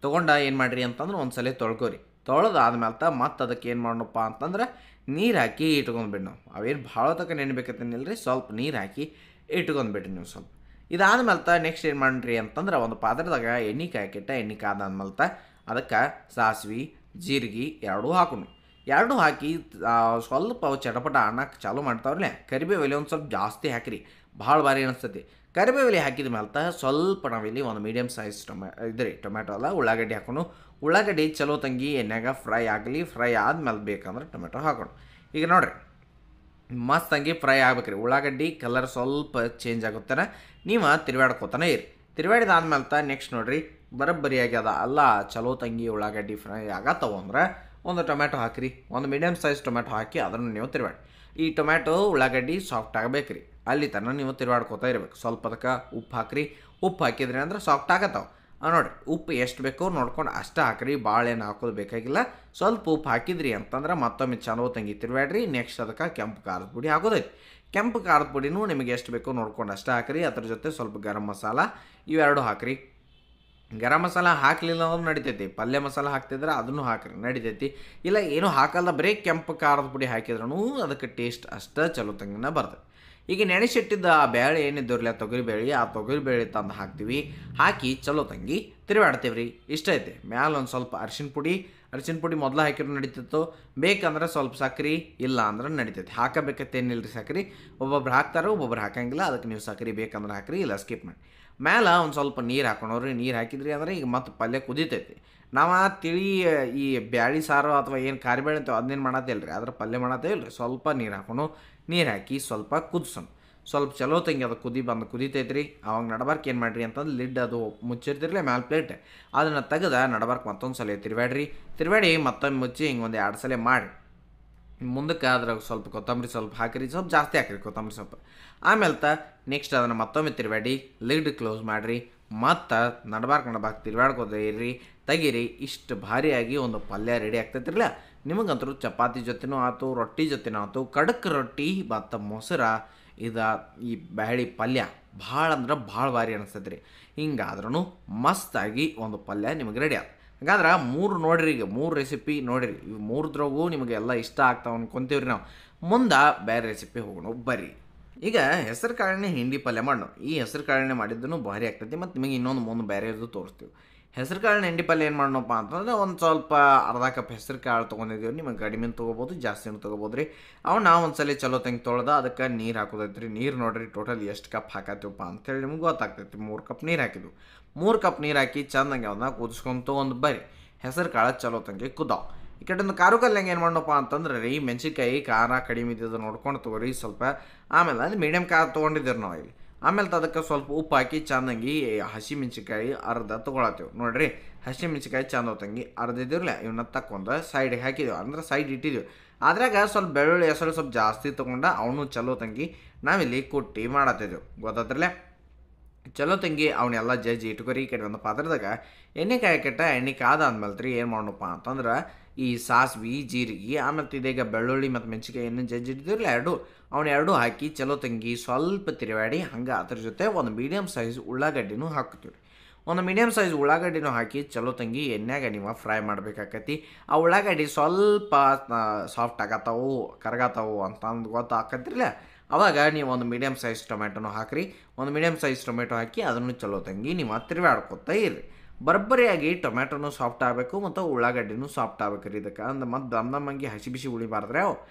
ತೊಗೊಂಡು ಏನು ಮಾಡಿರಿ ಅಂತಂದ್ರೆ ಒಂದು ಸಲ ತೊಳ್ಕೊರಿ. ತೊಳೆದಾದ್ಮೇಲೆ ಮತ್ತೆ ಅದಕ್ಕೆ ಏನು ಮಾಡೋಣಪ್ಪ ಅಂತಂದ್ರೆ ನೀರು ಹಾಕಿ ಇಟ್ಕೊಂಡ್ಬಿಡಿ. ನಾವು ಅವೇನು ಭಾಳ ತನಕ ನೆನಬೇಕತ್ತೇನಿಲ್ಲ ರೀ, ಸ್ವಲ್ಪ ನೀರು ಹಾಕಿ ಇಟ್ಕೊಂಡ್ಬಿಡ್ರಿ ನೀವು ಸ್ವಲ್ಪ. ಇದಾದ್ಮೇಲೆ ನೆಕ್ಸ್ಟ್ ಏನು ಮಾಡಿರಿ ಅಂತಂದ್ರೆ ಒಂದು ಪಾತ್ರೆದಾಗ ಎಣ್ಣೆ ಕಾಯಕ್ಕಿಟ್ಟ, ಎಣ್ಣೆ ಕಾದಾದ್ಮೇಲೆ ಅದಕ್ಕೆ ಸಾಸ್ವೆ, ಜೀರಿಗೆ ಎರಡೂ ಹಾಕೋಣ. ಎರಡೂ ಹಾಕಿ ಸ್ವಲ್ಪ ಚಟಪಟ ಅನ್ನಕ್ಕೆ ಚಾಲೂ ಮಾಡ್ತಾವ್ರಲ್ಲೇ ಕರಿಬೇವು ಒಂದು ಸ್ವಲ್ಪ ಜಾಸ್ತಿ ಹಾಕಿರಿ, ಭಾಳ ಭಾರಿ ಅನಿಸ್ತೈತಿ. ಕರಿಬೇವು ಹಾಕಿದ ಮೇಲೆ ಸ್ವಲ್ಪ ನಾವಿಲ್ಲಿ ಒಂದು ಮೀಡಿಯಮ್ ಸೈಜ್ ಟೊಮೆಟೊ ಅಲ್ಲ ಉಳ್ಳಾಗಡ್ಡಿ ಹಾಕೋಣ. ಉಳ್ಳಾಗಡ್ಡಿ ಚಲೋ ತಂಗಿ ಎಣ್ಣೆಗೆ ಫ್ರೈ ಆಗಲಿ. ಫ್ರೈ ಆದ್ಮೇಲೆ ಬೇಕಂದ್ರೆ ಟೊಮೆಟೊ ಹಾಕೋಣ. ಈಗ ನೋಡಿರಿ, ಮಸ್ತಂಗಿ ಫ್ರೈ ಆಗ್ಬೇಕ್ರಿ. ಉಳ್ಳಾಗಡ್ಡಿ ಕಲರ್ ಸ್ವಲ್ಪ ಚೇಂಜ್ ಆಗುತ್ತಾನೆ, ನೀವು ತಿರುವಾಡ್ಕೋತಾನೆ ಇರಿ. ತಿರುವಾಡಿದಾದ್ಮೇಲೆ ನೆಕ್ಸ್ಟ್ ನೋಡಿರಿ, ಬರಬ್ಬರಿಯಾಗಿ ಅದ ಅಲ್ಲ ಚಲೋ ತಂಗಿ ಉಳ್ಳಾಗಡ್ಡಿ ಫ್ರೈ ಆಗತ್ತವು ಅಂದ್ರೆ ಒಂದು ಟೊಮೆಟೊ ಹಾಕಿರಿ. ಒಂದು ಮೀಡಿಯಮ್ ಸೈಜ್ ಟೊಮೆಟೊ ಹಾಕಿ ಅದನ್ನು ನೀವು ತಿರುವಾಡಿ. ಈ ಟೊಮೆಟೊ ಉಳ್ಳಾಗಡ್ಡಿ ಸಾಫ್ಟ್ ಆಗಬೇಕು ರೀ, ಅಲ್ಲಿ ತನಕ ನೀವು ತಿರುವಾಡ್ಕೋತಾ ಇರ್ಬೇಕು. ಸ್ವಲ್ಪ ಅದಕ್ಕೆ ಉಪ್ಪು ಹಾಕಿರಿ. ಉಪ್ಪು ಹಾಕಿದ್ರಿ ಅಂದ್ರೆ ಸಾಫ್ಟ್ ಆಗತ್ತವೆ. ನೋಡಿರಿ ಉಪ್ಪು ಎಷ್ಟು ಬೇಕೋ ನೋಡ್ಕೊಂಡು ಅಷ್ಟೇ ಹಾಕ್ರಿ, ಭಾಳ ಏನು ಹಾಕೋದು ಬೇಕಾಗಿಲ್ಲ. ಸ್ವಲ್ಪ ಉಪ್ಪು ಹಾಕಿದ್ರಿ ಅಂತಂದ್ರೆ ಮತ್ತೊಮ್ಮೆ ಚಲೋ ತಂಗಿ ತಿರುವಾಡ್ರಿ. ನೆಕ್ಸ್ಟ್ ಅದಕ್ಕೆ ಕೆಂಪು ಖಾರದ ಪುಡಿ ಹಾಕೋದೈತಿ. ಕೆಂಪು ಖಾರದ ಪುಡಿನೂ ನಿಮಗೆ ಎಷ್ಟು ಬೇಕೋ ನೋಡ್ಕೊಂಡು ಅಷ್ಟೇ ಹಾಕ್ರಿ. ಅದ್ರ ಜೊತೆ ಸ್ವಲ್ಪ ಗರಂ ಮಸಾಲ ಇವೆರಡು ಹಾಕ್ರಿ. ಗರಂ ಮಸಾಲ ಹಾಕಲಿಲ್ಲ ಅಂದ್ರೆ ನಡಿತೈತಿ, ಪಲ್ಯ ಮಸಾಲ ಹಾಕ್ತಿದ್ರೆ ಅದನ್ನು ಹಾಕ್ರಿ ನಡಿತೈತಿ. ಇಲ್ಲ ಏನೂ ಹಾಕಲ್ಲ, ಬರೀ ಕೆಂಪು ಖಾರದ ಪುಡಿ ಹಾಕಿದ್ರೂ ಅದಕ್ಕೆ ಟೇಸ್ಟ್ ಅಷ್ಟೇ ಚಲೋ ತಂಗಿನ ಬರ್ತದೆ. ಈಗ ನೆನೆಸಿಟ್ಟಿದ್ದ ಆ ಬೇಳೆ ಏನಿದ್ದವ್ರಲ್ಲ ತೊಗರಿಬೇಳೆ, ಆ ತೊಗರಿಬೇಳೆ ತಂದು ಹಾಕ್ತೀವಿ. ಹಾಕಿ ಚಲೋ ತಂಗಿ ತಿರುವಾಡ್ತೀವಿ ರೀ. ಇಷ್ಟ ಐತೆ. ಮ್ಯಾಲೆ ಒಂದು ಸ್ವಲ್ಪ ಅರಿಶಿನ ಪುಡಿ ಮೊದಲು ಹಾಕಿರೋ ನಡೀತಿತ್ತು. ಬೇಕಂದ್ರೆ ಸ್ವಲ್ಪ ಸಕ್ರೆ, ಇಲ್ಲ ಅಂದ್ರೆ ನಡೀತೈತಿ. ಹಾಕಬೇಕತ್ತೇನಿಲ್ಲ ರೀ ಸಕ್ರೆ. ಒಬ್ಬೊಬ್ರು ಹಾಕ್ತಾರೆ, ಒಬ್ಬೊಬ್ರು ಹಾಕಂಗಿಲ್ಲ. ಅದಕ್ಕೆ ನೀವು ಸಕ್ರೆ ಬೇಕಂದ್ರೆ ಹಾಕ್ರಿ, ಇಲ್ಲ ಸ್ಕಿಪ್ ಮಾಡಿ. ಮ್ಯಾಲೆ ಒಂದು ಸ್ವಲ್ಪ ನೀರು ಹಾಕೊಂಡವ್ರಿ. ನೀರು ಹಾಕಿದ್ರಿ ಅಂದ್ರೆ ಈಗ ಮತ್ತೆ ಪಲ್ಯ ಕುದೀತೈತಿ. ನಾವು ತಿಳಿ ಈ ಬ್ಯಾಳಿ ಸಾರು ಅಥವಾ ಏನು ಕಾರಿಬೇಳೆ ಅಂತೇವೆ ಅದನ್ನೇನು ಮಾಡತ್ತೇವೆ ರೀ, ಅದ್ರ ಪಲ್ಯ ಮಾಡತ್ತೇವೆ ರೀ. ಸ್ವಲ್ಪ ನೀರು ಹಾಕೊಂಡು ನೀರು ಹಾಕಿ ಸ್ವಲ್ಪ ಕುದಿಸೋಣ. ಸ್ವಲ್ಪ ಚಲೋ ತಂಗಿ ಅದು ಕುದೀತೈತ್ರಿ. ಅವಾಗ ನಡಬಾರ್ಕ್ ಏನು ಮಾಡಿರಿ ಅಂತಂದು ಲಿಡ್ ಅದು ಮುಚ್ಚಿರ್ತಿರ್ಲಿ ಮ್ಯಾಲೆ ಪ್ಲೇಟ್, ಅದನ್ನು ತೆಗೆದ ನಡಬಾರ್ಕ್ ಮತ್ತೊಂದು ಸಲ ತಿರುವಾಡಿ ಮತ್ತೊಮ್ಮೆ ಮುಚ್ಚಿ ಹಿಂಗೆ ಒಂದು 2 ಸಲ ಮಾಡಿ ಮುಂದಕ್ಕೆ ಅದ್ರಾಗ ಸ್ವಲ್ಪ ಕೊತ್ತಂಬರಿ ಸ್ವಲ್ಪ ಹಾಕಿರಿ, ಸ್ವಲ್ಪ ಜಾಸ್ತಿ ಹಾಕಿರಿ ಕೊತ್ತಂಬರಿ ಸೊಪ್ಪು. ಆಮೇಲೆ ನೆಕ್ಸ್ಟ್ ಅದನ್ನು ಮತ್ತೊಮ್ಮೆ ತಿರುವಾಡಿ ಲಿಡ್ ಕ್ಲೋಸ್ ಮಾಡಿರಿ. ಮತ್ತು ನಡಬಾರ್ಕ್ ತಿರುವಾಡ್ಕೋತ ಇರ್ರಿ, ತೆಗೀರಿ. ಇಷ್ಟು ಭಾರಿಯಾಗಿ ಒಂದು ಪಲ್ಯ ರೆಡಿ ಆಗ್ತೈತಿರಲ್ಲ. ನಿಮಗಂತರೂ ಚಪಾತಿ ಜೊತೆನೂ ಆಯ್ತು, ರೊಟ್ಟಿ ಜೊತೆನೂ ಆಯ್ತು, ಕಡಕ್ ರೊಟ್ಟಿ ಮತ್ತು ಮೊಸರ ಈ ಬ್ಯಾಳಿ ಪಲ್ಯ ಭಾಳ ಅಂದ್ರೆ ಭಾಳ ಭಾರಿ ಅನಿಸ್ತೈತೆ ರೀ. ಹಿಂಗಾದ್ರೂ ಮಸ್ತಾಗಿ ಒಂದು ಪಲ್ಯ ನಿಮಗೆ ರೆಡಿ ಆಗ. ಹಾಗಾದ್ರೆ 3 ನೋಡಿರಿ, ಈಗ 3 ರೆಸಿಪಿ ನೋಡಿರಿ. ಇವು 3ದ್ರಾಗೂ ನಿಮಗೆ ಎಲ್ಲ ಇಷ್ಟ ಆಗ್ತಾವೆ ಅನ್ಕೊಂತೀವಿ ರೀ ನಾವು. ಮುಂದೆ ಬೇರೆ ರೆಸಿಪಿ ಹೋಗೋಣ ಬರ್ರಿ. ಈಗ ಹೆಸರು ಕಾಳನ್ನೇ ಹಿಂಡಿ ಪಲ್ಯ ಮಾಡೋಣ. ಈ ಹೆಸರು ಕಾಳನ್ನೇ ಮಾಡಿದ್ದೂ ಭಾರಿ ಆಗ್ತೈತಿ. ಮತ್ತು ನಿಮಗೆ ಇನ್ನೊಂದು ಮುಂದೆ ಬೇರೆದು ತೋರಿಸ್ತೀವಿ. ಹೆಸರು ಕಾಳಿನ ಹಿಂಡಿ ಪಲ್ಯ ಏನು ಮಾಡೋಣಪ್ಪ ಅಂತಂದ್ರೆ ಒಂದು ಸ್ವಲ್ಪ ಅರ್ಧ ಕಪ್ ಹೆಸರು ಕಾಳು ತೊಗೊಂಡಿದ್ದೀವಿ. ನಿಮಗೆ ಕಡಿಮೆ ತೊಗೋಬೋದು, ಜಾಸ್ತಿನೂ ತೊಗೋಬೋದು ರೀ. ಅವನ್ನ ಒಂದು ಸಲ ಚಲೋ ತಂಗಿ ತೊಳೆದ ಅದಕ್ಕೆ ನೀರು ಹಾಕೋದೈತೆ ರೀ. ನೀರು ನೋಡಿರಿ ಟೋಟಲ್ ಎಷ್ಟು ಕಪ್ ಹಾಕತ್ತೀವಪ್ಪ ಅಂತೇಳಿ ನಿಮ್ಗೆ ಗೊತ್ತಾಗ್ತೈತಿ. 3 ಕಪ್ ನೀರು ಹಾಕಿದ್ವು. 3 ಕಪ್ ನೀರು ಹಾಕಿ ಚೆಂದಂಗೆ ಅವನ್ನ ಕುದಿಸ್ಕೊಂತ ಒಂದು ಬರ್ರಿ. ಹೆಸರು ಕಾಳು ಚಲೋ ತಂಗಿ ಕುದ್ದಾವ. ಈ ಕಡೆಯಿಂದ ಖಾರ ಕಲ್ಯಂಗೆ ಏನು ಮಾಡೋಣಪ್ಪ ಅಂತಂದ್ರೆ ರೀ, ಮೆಣಸಿನ್ಕಾಯಿ ಖಾರ ಕಡಿಮೆ ಇದ್ದಿದ್ದು ನೋಡ್ಕೊಂಡು ತೊಗೊರಿ ಸ್ವಲ್ಪ. ಆಮೇಲೆ ಅದು ಮೀಡಿಯಮ್ ಖಾರ ತೊಗೊಂಡಿದ್ದೀವಿ ನಾವು ಇಲ್ಲಿ. ಆಮೇಲೆ ಅದಕ್ಕೆ ಸ್ವಲ್ಪ ಉಪ್ಪು ಹಾಕಿ ಚೆಂದಂಗಿ ಹಸಿಮೆಣ್ಸಿನ್ಕಾಯಿ ಅರ್ಧ ತೊಗೊಳತ್ತೀವಿ ನೋಡಿರಿ. ಹಸಿಮೆಣ್ಸಿನ್ಕಾಯಿ ಚಂದ ತಂಗಿ ಅರ್ಧ ಇದ್ದಿರಲ್ಲ, ಇವನ್ನ ತಕ್ಕೊಂಡು ಸೈಡಿಗೆ ಹಾಕಿದೆವು, ಅಂದ್ರೆ ಸೈಡ್ ಇಟ್ಟಿದ್ದೀವಿ. ಅದ್ರಾಗ ಸ್ವಲ್ಪ ಬೆಳ್ಳುಳ್ಳಿ ಹೆಸರು ಸ್ವಲ್ಪ ಜಾಸ್ತಿ ತೊಗೊಂಡು ಅವನು ಚಲೋ ತಂಗಿ ನಾವಿಲ್ಲಿ ಕುಟ್ಟಿ ಮಾಡತ್ತಿದ್ದೆವು. ಗೊತ್ತಾತ್ರಲ್ಲ ಚಲೋ ತಂಗಿ ಅವನ್ನೆಲ್ಲ ಜಜ್ಜಿ ಇಟ್ಕೊರಿ. ಈ ಕಡೆ ಒಂದು ಪಾತ್ರದಾಗ ಎಣ್ಣೆ ಕಾಯಕಟ್ಟ. ಎಣ್ಣೆ ಕಾದ ಅಂದ್ಮೇಲೆ ರೀ ಏನು ಮಾಡೋಣಪ್ಪ ಅಂತಂದ್ರೆ ಈ ಸಾಸ್ವಿ ಜೀರಿಗೆ ಆಮೇಲೆ ಇದೀಗ ಬೆಳ್ಳುಳ್ಳಿ ಮತ್ತು ಮೆಣಸಿನ್ಕಾಯಿ ಎಣ್ಣೆ ಜಜ್ಜಿ ಇಟ್ಟಿದ್ರಲ್ಲ ಅವನ್ನೆರಡು ಹಾಕಿ ಚಲೋ ತಂಗಿ ಸ್ವಲ್ಪ ತಿರುವಾಡಿ. ಹಂಗೆ ಅದ್ರ ಜೊತೆ ಒಂದು ಮೀಡಿಯಮ್ ಸೈಜ್ ಉಳ್ಳಾಗಡ್ಡಿನೂ ಹಾಕ್ತೀವಿ. ಒಂದು ಮೀಡಿಯಮ್ ಸೈಜ್ ಉಳ್ಳಾಗಡ್ಡಿನೂ ಹಾಕಿ ಚಲೋ ತಂಗಿ ಎಣ್ಣೆಗೆ ನೀವು ಫ್ರೈ ಮಾಡ್ಬೇಕಾಕತಿ. ಆ ಉಳ್ಳಾಗಡ್ಡಿ ಸ್ವಲ್ಪ ಸಾಫ್ಟ್ ಆಗತ್ತಾವು, ಕರಗತ್ತಾವು ಅಂತಂದು ಗೊತ್ತಾಕತ್ತಿರಲ್ಲ. ಅವಾಗ ನೀವು ಒಂದು ಮೀಡಿಯಮ್ ಸೈಜ್ ಟೊಮೆಟೊನೂ ಹಾಕಿರಿ. ಒಂದು ಮೀಡಿಯಮ್ ಸೈಜ್ ಟೊಮೆಟೊ ಹಾಕಿ ಅದನ್ನು ಚಲೋ ತಂಗಿ ನೀವು ತಿರುವಾಡ್ಕೊತಾ ಇರ್ರಿ. ಬರ್ಬರಿಯಾಗಿ ಟೊಮೆಟೊನೂ ಸಾಫ್ಟ್ ಆಗಬೇಕು ಮತ್ತು ಉಳ್ಳಾಗಡ್ಡಿನೂ ಸಾಫ್ಟ್ ಆಗ್ಬೇಕು ರೀ. ಇದಕ್ಕೆ ಅಂದ್ರೆ ಮತ್ತು ದಮ್ಮಂಗಿ ಹಸಿ ಬಿಸಿ ಉಳಿಬಾರ್ದ್ರೆ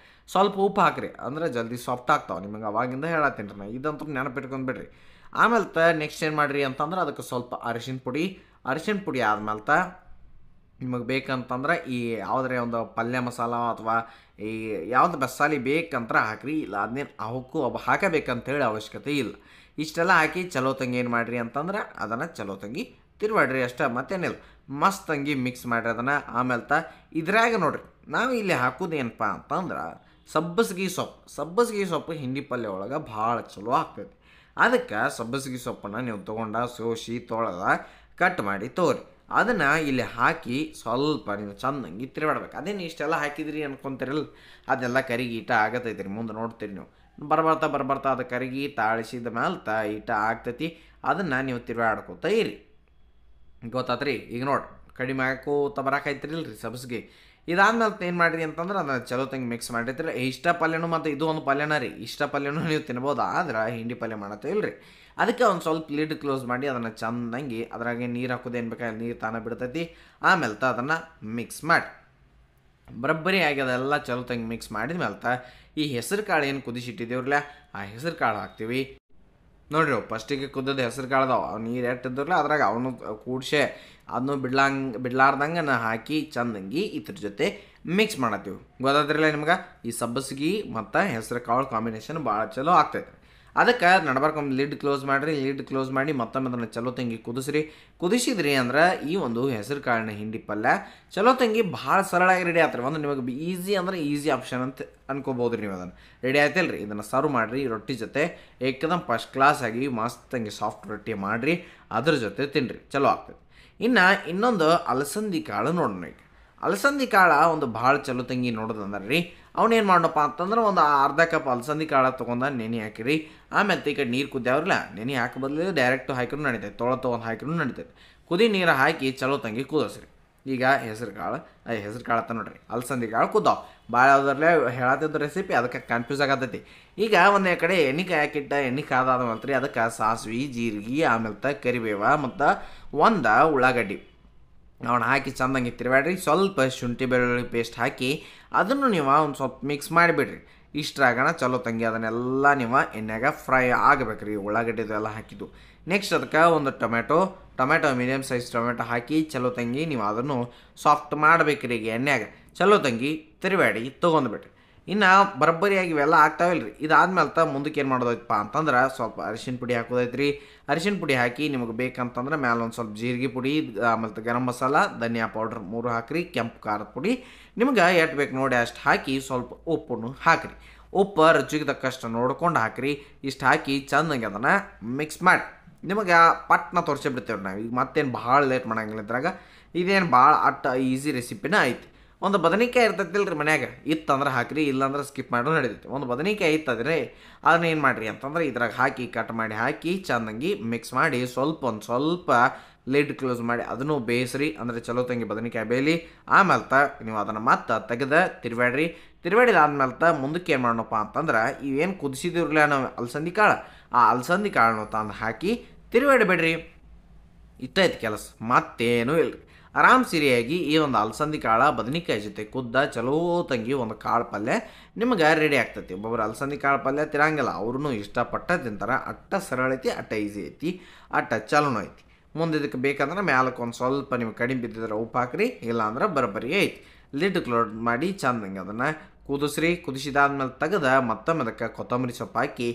ಸ್ವಲ್ಪ ಉಪ್ಪು ಹಾಕಿರಿ, ಅಂದ್ರೆ ಜಲ್ದಿ ಸಾಫ್ಟ್ ಆಗ್ತಾವೆ. ನಿಮಗೆ ಅವಾಗಿಂದ ಹೇಳತ್ತೀನಿ ರೀ ನಾ, ಇದಂತೂ ನೆನಪಿಟ್ಕೊಂಡು ಬಿಡ್ರಿ. ಆಮೇಲೆ ನೆಕ್ಸ್ಟ್ ಏನು ಮಾಡಿರಿ ಅಂತಂದ್ರೆ ಅದಕ್ಕೆ ಸ್ವಲ್ಪ ಅರಿಶಿನ ಪುಡಿ ಆದ್ಮೇಲೆ ನಿಮಗೆ ಬೇಕಂತಂದ್ರೆ ಈ ಯಾವುದ್ರೆ ಒಂದು ಪಲ್ಯ ಮಸಾಲ ಅಥವಾ ಈ ಯಾವ್ದು ಮಸಾಲೆ ಬೇಕಂತ ಹಾಕಿರಿ. ಇಲ್ಲ ಅದನ್ನೇನು ಅವಕ್ಕೂ ಹಾಕಬೇಕಂತೇಳಿ ಅವಶ್ಯಕತೆ ಇಲ್ಲ. ಇಷ್ಟೆಲ್ಲ ಹಾಕಿ ಚಲೋ ತಂಗಿ ಏನು ಮಾಡಿರಿ ಅಂತಂದ್ರೆ ಅದನ್ನು ಚಲೋ ತಂಗಿ ತಿರುವಾಡ್ರಿ ಅಷ್ಟೇ, ಮತ್ತೇನಿಲ್ಲ. ಮಸ್ತ್ ತಂಗಿ ಮಿಕ್ಸ್ ಮಾಡಿರಿ ಅದನ್ನು. ಆಮೇಲೆ ಇದ್ರಾಗ ನೋಡ್ರಿ ನಾವು ಇಲ್ಲಿ ಹಾಕೋದೇನಪ್ಪ ಅಂತಂದ್ರೆ ಸಬ್ಬಸಿಗೆ ಸೊಪ್ಪು ಹಿಂಡಿ ಪಲ್ಯ ಒಳಗೆ ಭಾಳ ಚಲೋ ಆಗ್ತೈತಿ. ಅದಕ್ಕೆ ಸಬ್ಬಸಿಗೆ ಸೊಪ್ಪನ್ನು ನೀವು ತೊಗೊಂಡ ಸೋಸಿ ತೊಳೆದ ಕಟ್ ಮಾಡಿ ತೊಗೊರಿ. ಅದನ್ನು ಇಲ್ಲಿ ಹಾಕಿ ಸ್ವಲ್ಪ ನೀವು ಚಂದಂಗಿ ತಿರುವಾಡ್ಬೇಕು. ಅದೇನು ಇಷ್ಟೆಲ್ಲ ಹಾಕಿದ್ರಿ ಅನ್ಕೊಂತೀರಲ್ಲ, ಅದೆಲ್ಲ ಕರಿಗಿ ಈಟ ಆಗತೈತಿ ರೀ. ಮುಂದೆ ನೋಡ್ತೀರಿ ನೀವು. ಬರ್ಬರ್ತಾ ಅದು ಕರಿಗಿ ತಾಳಿಸಿದ ಮೇಲೆ ಈಟ ಆಗ್ತೈತಿ. ಅದನ್ನು ನೀವು ತಿರುವಾಡ್ಕೋತ ಇರಿ. ಗೊತ್ತಾತ್ರಿ. ಈಗ ನೋಡಿ ಕಡಿಮೆ ಹಾಕೋತ ಬರಾಕೈತಿರಿಲ್ಲ ರೀ ಸಬ್ಬಸಿಗೆ. ಇದಾದ್ಮೇಲೆ ಏನು ಮಾಡಿರಿ ಅಂತಂದ್ರೆ ಅದನ್ನು ಚಲೋ ತಂಗಿ ಮಿಕ್ಸ್ ಮಾಡಿರ್ತೀರಿ. ಇಷ್ಟ ಪಲ್ಯನೂ ಮತ್ತು ಇದು ಒಂದು ಪಲ್ಯನ ರೀ. ಇಷ್ಟ ಪಲ್ಯನೂ ನೀವು ತಿನ್ಬೋದು, ಆದ್ರೆ ಹಿಂಡಿ ಪಲ್ಯ ಮಾಡತ್ತೇವಿಲ್ಲ ರೀ. ಅದಕ್ಕೆ ಒಂದು ಸ್ವಲ್ಪ ಲಿಡ್ ಕ್ಲೋಸ್ ಮಾಡಿ ಅದನ್ನು ಚೆಂದಂಗಿ ಅದ್ರಾಗೆ ನೀರು ಹಾಕೋದೇನು ಬೇಕಾದ್ರೆ ನೀರು ತಾನೇ ಬಿಡ್ತೈತಿ. ಆಮೇಲೆ ಅದನ್ನು ಮಿಕ್ಸ್ ಮಾಡಿ ಬರಬ್ಬರಿ ಆಗಿ ಅದೆಲ್ಲ ಚಲೋ ತಂಗಿ ಮಿಕ್ಸ್ ಮಾಡಿದ ಮೇಲೆ ಈ ಹೆಸರು ಕಾಳು ಏನು ಕುದಿಸಿಟ್ಟಿದ್ದೇವ್ರಲ್ಲ ಆ ಹೆಸರು ಕಾಳು ಹಾಕ್ತೀವಿ. ನೋಡ್ರಿ ಫಸ್ಟಿಗೆ ಕುದ್ದದ ಹೆಸರು ಕಾಳ್ದಾವ ಅವು ನೀರು ಎಟ್ಟಿದ್ರಲ್ಲ ಅದ್ರಾಗ ಅವನು ಕೂಡ್ಸೆ ಅದನ್ನು ಬಿಡ್ಲಾರ್ದಂಗೆ ಹಾಕಿ ಚಂದಂಗಿ ಇದ್ರ ಜೊತೆ ಮಿಕ್ಸ್ ಮಾಡತ್ತೀವಿ. ಗೊತ್ತಾದ್ರಲ್ಲ ನಿಮ್ಗೆ ಈ ಸಬ್ಬಸಿಗೆ ಮತ್ತು ಹೆಸರು ಕಾಳು ಕಾಂಬಿನೇಷನ್ ಭಾಳ ಚಲೋ ಆಗ್ತೈತೆ. ಅದಕ್ಕೆ ನಡ್ಬಾರ್ಕೊಂದು ಲಿಡ್ ಕ್ಲೋಸ್ ಮಾಡಿ ಮತ್ತೊಮ್ಮೆ ಅದನ್ನು ಚಲೋ ತಂಗಿ ಕುದಿಸಿದ್ರಿ ಅಂದ್ರೆ ಈ ಒಂದು ಹೆಸರು ಕಾಳಿನ ಹಿಂಡಿ ಪಲ್ಯ ಚಲೋ ತಂಗಿ ಭಾಳ ಸರಳಾಗಿ ರೆಡಿ ಆಗ್ತಾರೆ. ಒಂದು ನಿಮಗೆ ಈಸಿ ಅಂದ್ರೆ ಈಸಿ ಆಪ್ಷನ್ ಅಂತ ಅನ್ಕೋಬೋದು ನೀವು. ಅದನ್ನು ರೆಡಿ ಆಯ್ತಲ್ಲ ರೀ. ಇದನ್ನು ಸರ್ವ್ ಮಾಡಿರಿ ರೊಟ್ಟಿ ಜೊತೆ. ಏಕದಮ್ ಫಸ್ಟ್ ಕ್ಲಾಸ್ ಆಗಿ ಮಸ್ತ್ ತಂಗಿ ಸಾಫ್ಟ್ ರೊಟ್ಟಿ ಮಾಡಿರಿ, ಅದ್ರ ಜೊತೆ ತಿನ್ನಿರಿ, ಚಲೋ ಆಗ್ತದೆ. ಇನ್ನು ಇನ್ನೊಂದು ಅಲಸಂದಿ ಕಾಳು ನೋಡೋಣ ಈಗ. ಅಲಸಂದಿ ಕಾಳು ಒಂದು ಭಾಳ ಚಲೋ ತಂಗಿ ನೋಡೋದಂದ್ರೆ ರೀ, ಅವ್ನೇನು ಮಾಡೋಣಪ್ಪ ಅಂತಂದ್ರೆ ಒಂದು ಅರ್ಧ ಕಪ್ ಅಲಸಂದಿ ಕಾಳು ತೊಗೊಂಡು ನೆನೆ ಹಾಕಿರಿ. ಆಮೇಲೆ ಈ ಕಡೆ ನೀರು ಕುದ್ಯಾವ್ರಲ್ಲ, ನೆನೆ ಹಾಕಿ ಬದಲು ಡೈರೆಕ್ಟು ಹಾಕಿರೂ ನಡೀತೈತೆ, ತೊಗೊಂಡು ಹಾಕಿರೂ ನಡೀತೈತೆ. ಕುದಿ ನೀರು ಹಾಕಿ ಚಲೋ ತಂಗಿ ಕುದಿಸ್ರಿ. ಈಗ ಹೆಸರು ಕಾಳು ಅಂತ ನೋಡ್ರಿ, ಅಲಸಂದಿ ಕಾಳು ಕುದ್ದಾವ ಭಾಳ ಯಾವ್ದ್ರಲ್ಲೇ ಹೇಳತ್ತಿದ್ದು ರೆಸಿಪಿ, ಅದಕ್ಕೆ ಕನ್ಫ್ಯೂಸ್ ಆಗತ್ತೈತಿ. ಈಗ ಒಂದೇ ಕಡೆ ಎಣ್ಣೆ ಕಾಯಕ್ಕಿಟ್ಟ, ಎಣ್ಣೆ ಕಾದಾದ್ಮೇಲೆ ರೀ ಅದಕ್ಕೆ ಸಾಸಿವೆ, ಜೀರಿಗೆ, ಆಮೇಲೆ ಕರಿಬೇವ ಮತ್ತು ಒಂದು ಉಳ್ಳಾಗಡ್ಡಿ ಅವನ್ನ ಹಾಕಿ ಚಂದಂಗೆ ತಿರುವಾಡ್ರಿ. ಸ್ವಲ್ಪ ಶುಂಠಿ ಬೆಳ್ಳುಳ್ಳಿ ಪೇಸ್ಟ್ ಹಾಕಿ ಅದನ್ನು ನೀವು ಒಂದು ಸ್ವಲ್ಪ ಮಿಕ್ಸ್ ಮಾಡಿಬಿಡ್ರಿ. ಇಷ್ಟ್ರಾಗಣ ಚಲೋ ತಂಗಿ ಅದನ್ನೆಲ್ಲ ನೀವು ಎಣ್ಣೆಗೆ ಫ್ರೈ ಆಗಬೇಕು ರೀ, ಉಳ್ಳಾಗಡ್ಡಿದೆಲ್ಲ ಹಾಕಿದ್ದು. ನೆಕ್ಸ್ಟ್ ಅದಕ್ಕೆ ಒಂದು ಟೊಮೆಟೊ ಮೀಡಿಯಮ್ ಸೈಜ್ ಟೊಮೆಟೊ ಹಾಕಿ ಚಲೋ ತಂಗಿ ನೀವು ಅದನ್ನು ಸಾಫ್ಟ್ ಮಾಡಬೇಕ್ರಿ. ಈಗ ಎಣ್ಣೆಗ ಚಲೋ ತಂಗಿ ತಿರುವಾಡಿ ತೊಗೊಂಡ್ಬಿಟ್ರಿ. ಇನ್ನು ಬರಬ್ಬರಿಯಾಗಿ ಇವೆಲ್ಲ ಆಗ್ತಾವಿಲ್ಲ ರೀ. ಇದಾದ್ಮೇಲೆ ಮುಂದಕ್ಕೆ ಏನು ಮಾಡೋದೈತಪ್ಪ ಅಂತಂದ್ರೆ ಸ್ವಲ್ಪ ಅರಿಶಿನ ಪುಡಿ ಹಾಕೋದೈತೆ ರೀ. ಅರಿಶಿನ ಪುಡಿ ಹಾಕಿ ನಿಮಗೆ ಬೇಕಂತಂದ್ರೆ ಮ್ಯಾಲೆ ಒಂದು ಸ್ವಲ್ಪ ಜೀರಿಗೆ ಪುಡಿ, ಆಮೇಲೆ ಗರಂ ಮಸಾಲ, ಧನಿಯಾ ಪೌಡ್ರ್ 3 ಹಾಕಿರಿ. ಕೆಂಪು ಖಾರದ ಪುಡಿ ನಿಮ್ಗೆ ಎಷ್ಟು ಬೇಕು ನೋಡಿ ಅಷ್ಟು ಹಾಕಿ ಸ್ವಲ್ಪ ಉಪ್ಪನ್ನು ಹಾಕಿರಿ. ಉಪ್ಪು ರುಚಿಗೆ ತಕ್ಕಷ್ಟು ನೋಡ್ಕೊಂಡು ಹಾಕಿರಿ. ಇಷ್ಟು ಹಾಕಿ ಚಂದಂಗೆ ಅದನ್ನು ಮಿಕ್ಸ್ ಮಾಡಿ ನಿಮಗೆ ಪಟ್ನ ತೋರಿಸಿಬಿಡ್ತೇವೆ ನಾವು. ಈಗ ಮತ್ತೇನು ಭಾಳ ಲೇಟ್ ಮಾಡಂಗಿಲ್ಲ ಇದ್ರಾಗ. ಇದೇನು ಭಾಳ ಈಸಿ ರೆಸಿಪಿನ ಐತಿ. ಒಂದು ಬದನೆಕಾಯಿ ಇರ್ತೈತಿಲ್ಲ ರೀ ಮನ್ಯಾಗ, ಇತ್ತಂದ್ರೆ ಹಾಕಿರಿ, ಇಲ್ಲಾಂದ್ರೆ ಸ್ಕಿಪ್ ಮಾಡೋ ನಡೀತೈತಿ. ಒಂದು ಬದನೆಕಾಯಿ ಇತ್ತಂದ್ರೆ ಅದನ್ನ ಏನು ಮಾಡಿರಿ ಅಂತಂದ್ರೆ ಇದ್ರಾಗ ಹಾಕಿ ಕಟ್ ಮಾಡಿ ಹಾಕಿ ಚಂದಂಗಿ ಮಿಕ್ಸ್ ಮಾಡಿ ಒಂದು ಸ್ವಲ್ಪ ಲಿಡ್ ಕ್ಲೋಸ್ ಮಾಡಿ ಅದನ್ನು ಬೇಯಿಸ್ರಿ. ಅಂದರೆ ಚಲೋ ತಂಗಿ ಬದನೆಕಾಯಿ ಬೇಯಲಿ. ಆಮೇಲೆ ನೀವು ಅದನ್ನು ಮತ್ತೆ ತೆಗೆದು ತಿರುವಾಡಿದಾದ್ಮೇಲೆ ಮುಂದಕ್ಕೆ ಏನು ಮಾಡೋಣಪ್ಪ ಅಂತಂದ್ರೆ ಇವೇನು ಕುದಿಸಿದಿರಲಿಲ್ಲ ನಾವು ಅಲಸಂದಿ ಕಾಳು, ಆ ಅಲಸಂದಿ ಕಾಳನ್ನು ತಂದು ಹಾಕಿ ತಿರುವಾಡಿಬಿಡ್ರಿ. ಇತ್ತೈತಿ ಕೆಲಸ, ಮತ್ತೇನೂ ಇಲ್ಲ ರೀ. ಆರಾಮ್ ಸಿರಿಯಾಗಿ ಈ ಒಂದು ಅಲಸಂದಿ ಕಾಳು ಬದನೆಕಾಯಿ ಜೊತೆ ಕುದ್ದ ಚಲೋ ತಂಗಿ ಒಂದು ಕಾಳು ಪಲ್ಯ ನಿಮ್ಗೆ ರೆಡಿ ಆಗ್ತೈತಿ. ಒಬ್ಬೊಬ್ರು ಅಲಸಂದಿ ಕಾಳು ಪಲ್ಯ ತಿರಂಗಿಲ್ಲ, ಅವ್ರೂ ಇಷ್ಟಪಟ್ಟ ತಿಂತಾರೆ. ಅಟ್ಟ ಸರಳ ಐತಿ, ಅಟ್ಟ ಈಸಿ ಐತಿ, ಅಟ್ಟ ಚಲೋನೂ ಐತಿ. ಮುಂದೆ ಇದಕ್ಕೆ ಬೇಕಂದ್ರೆ ಮ್ಯಾಲಕ್ಕೆ ಒಂದು ಸ್ವಲ್ಪ ನಿಮ್ಗೆ ಕಡಿಮೆ ಬಿದ್ದಿದ್ರೆ ಉಪ್ಪು ಹಾಕ್ರಿ, ಇಲ್ಲಾಂದ್ರೆ ಬರೋಬ್ಬರಿ ಐತಿ. ಲಿಡ್ ಕ್ಲೋಸ್ ಮಾಡಿ ಚಂದಂಗೆ ಅದನ್ನು ಕುದಿಸ್ರಿ. ಕುದಿಸಿದಾದ್ಮೇಲೆ ತೆಗೆದು ಮತ್ತೊಮ್ಮೆ ಅದಕ್ಕೆ ಕೊತ್ತಂಬರಿ ಸೊಪ್ಪು ಹಾಕಿ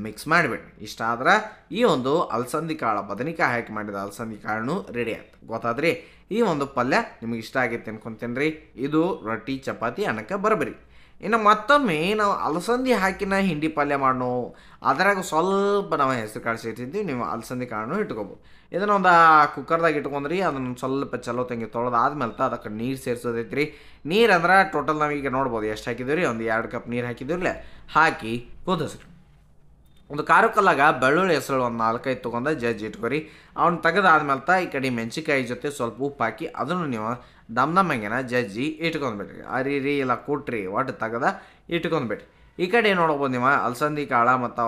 ಮಿಕ್ಸ್ ಮಾಡಿಬಿಡ್ರಿ. ಇಷ್ಟ ಆದ್ರೆ ಈ ಒಂದು ಅಲಸಂದಿ ಕಾಳು ಬದನೆಕಾಯಿ ಹಾಕಿ ಮಾಡಿದ ಅಲಸಂದಿ ಕಾಳನ್ನು ರೆಡಿ ಆಯ್ತು. ಗೊತ್ತಾದ್ರಿ? ಈ ಒಂದು ಪಲ್ಯ ನಿಮಗೆ ಇಷ್ಟ ಆಗೈತೆ ಅನ್ಕೊತೀನಿ ರೀ. ಇದು ರೊಟ್ಟಿ ಚಪಾತಿ ಅನ್ನಕ್ಕೆ ಬರಬರಿ. ಇನ್ನು ಮತ್ತೊಮ್ಮೆ ನಾವು ಅಲಸಂದಿ ಹಾಕಿನ ಹಿಂಡಿ ಪಲ್ಯ ಮಾಡೋ, ಅದರಾಗ ಸ್ವಲ್ಪ ನಾವು ಹೆಸರು ಕಾಳು ಸೇರ್ತಿದ್ವಿ, ನೀವು ಅಲಸಂದಿ ಕಾಳನ್ನು ಇಟ್ಕೊಬೋದು. ಇದನ್ನು ಒಂದು ಕುಕ್ಕರ್ದಾಗ ಇಟ್ಕೊಂಡ್ರಿ, ಅದನ್ನು ಸ್ವಲ್ಪ ಚಲೋ ತಂಗಿ ತೊಳೆದಾದ್ಮೇಲೆ ಅದಕ್ಕೆ ನೀರು ಸೇರಿಸೋದೈತಿ ರೀ. ನೀರು ಅಂದ್ರೆ ಟೋಟಲ್ ನಾವೀಗ ನೋಡ್ಬೋದು ಎಷ್ಟು ಹಾಕಿದ್ದೀವಿ ರೀ, ಒಂದು 2 ಕಪ್ ನೀರು ಹಾಕಿದ್ದೀವ್ರಲ್ಲ, ಹಾಕಿ ಕುದಿಸ್ರಿ. ಒಂದು ಕಲ್ಲಾಗ ಬೆಳ್ಳುಳ್ಳಿ ಹೆಸರು ಒಂದು 4-5 ತೊಗೊಂಡು ಜಜ್ಜಿ ಇಟ್ಕೊರಿ. ಅವ್ನು ತೆಗೆದಾದ್ಮೇಲೆ ಈ ಕಡೆ ಮೆಣಸಿಕಾಯಿ ಜೊತೆ ಸ್ವಲ್ಪ ಉಪ್ಪು ಹಾಕಿ ಅದನ್ನು ನೀವು ದಮ್ದಂಗೆ ಜಜ್ಜಿ ಇಟ್ಕೊಂಡ್ಬಿಡ್ರಿ. ಅರಿರಿ ಇಲ್ಲ ಕೊಟ್ರಿ ಒಟ್ಟು ತೆಗೆದ ಇಟ್ಕೊಂಡ್ಬಿಡ್ರಿ. ಈ ಕಡೆ ನೋಡ್ಬೋದು ನೀವು ಅಲಸಂದಿ ಕಾಳು ಮತ್ತು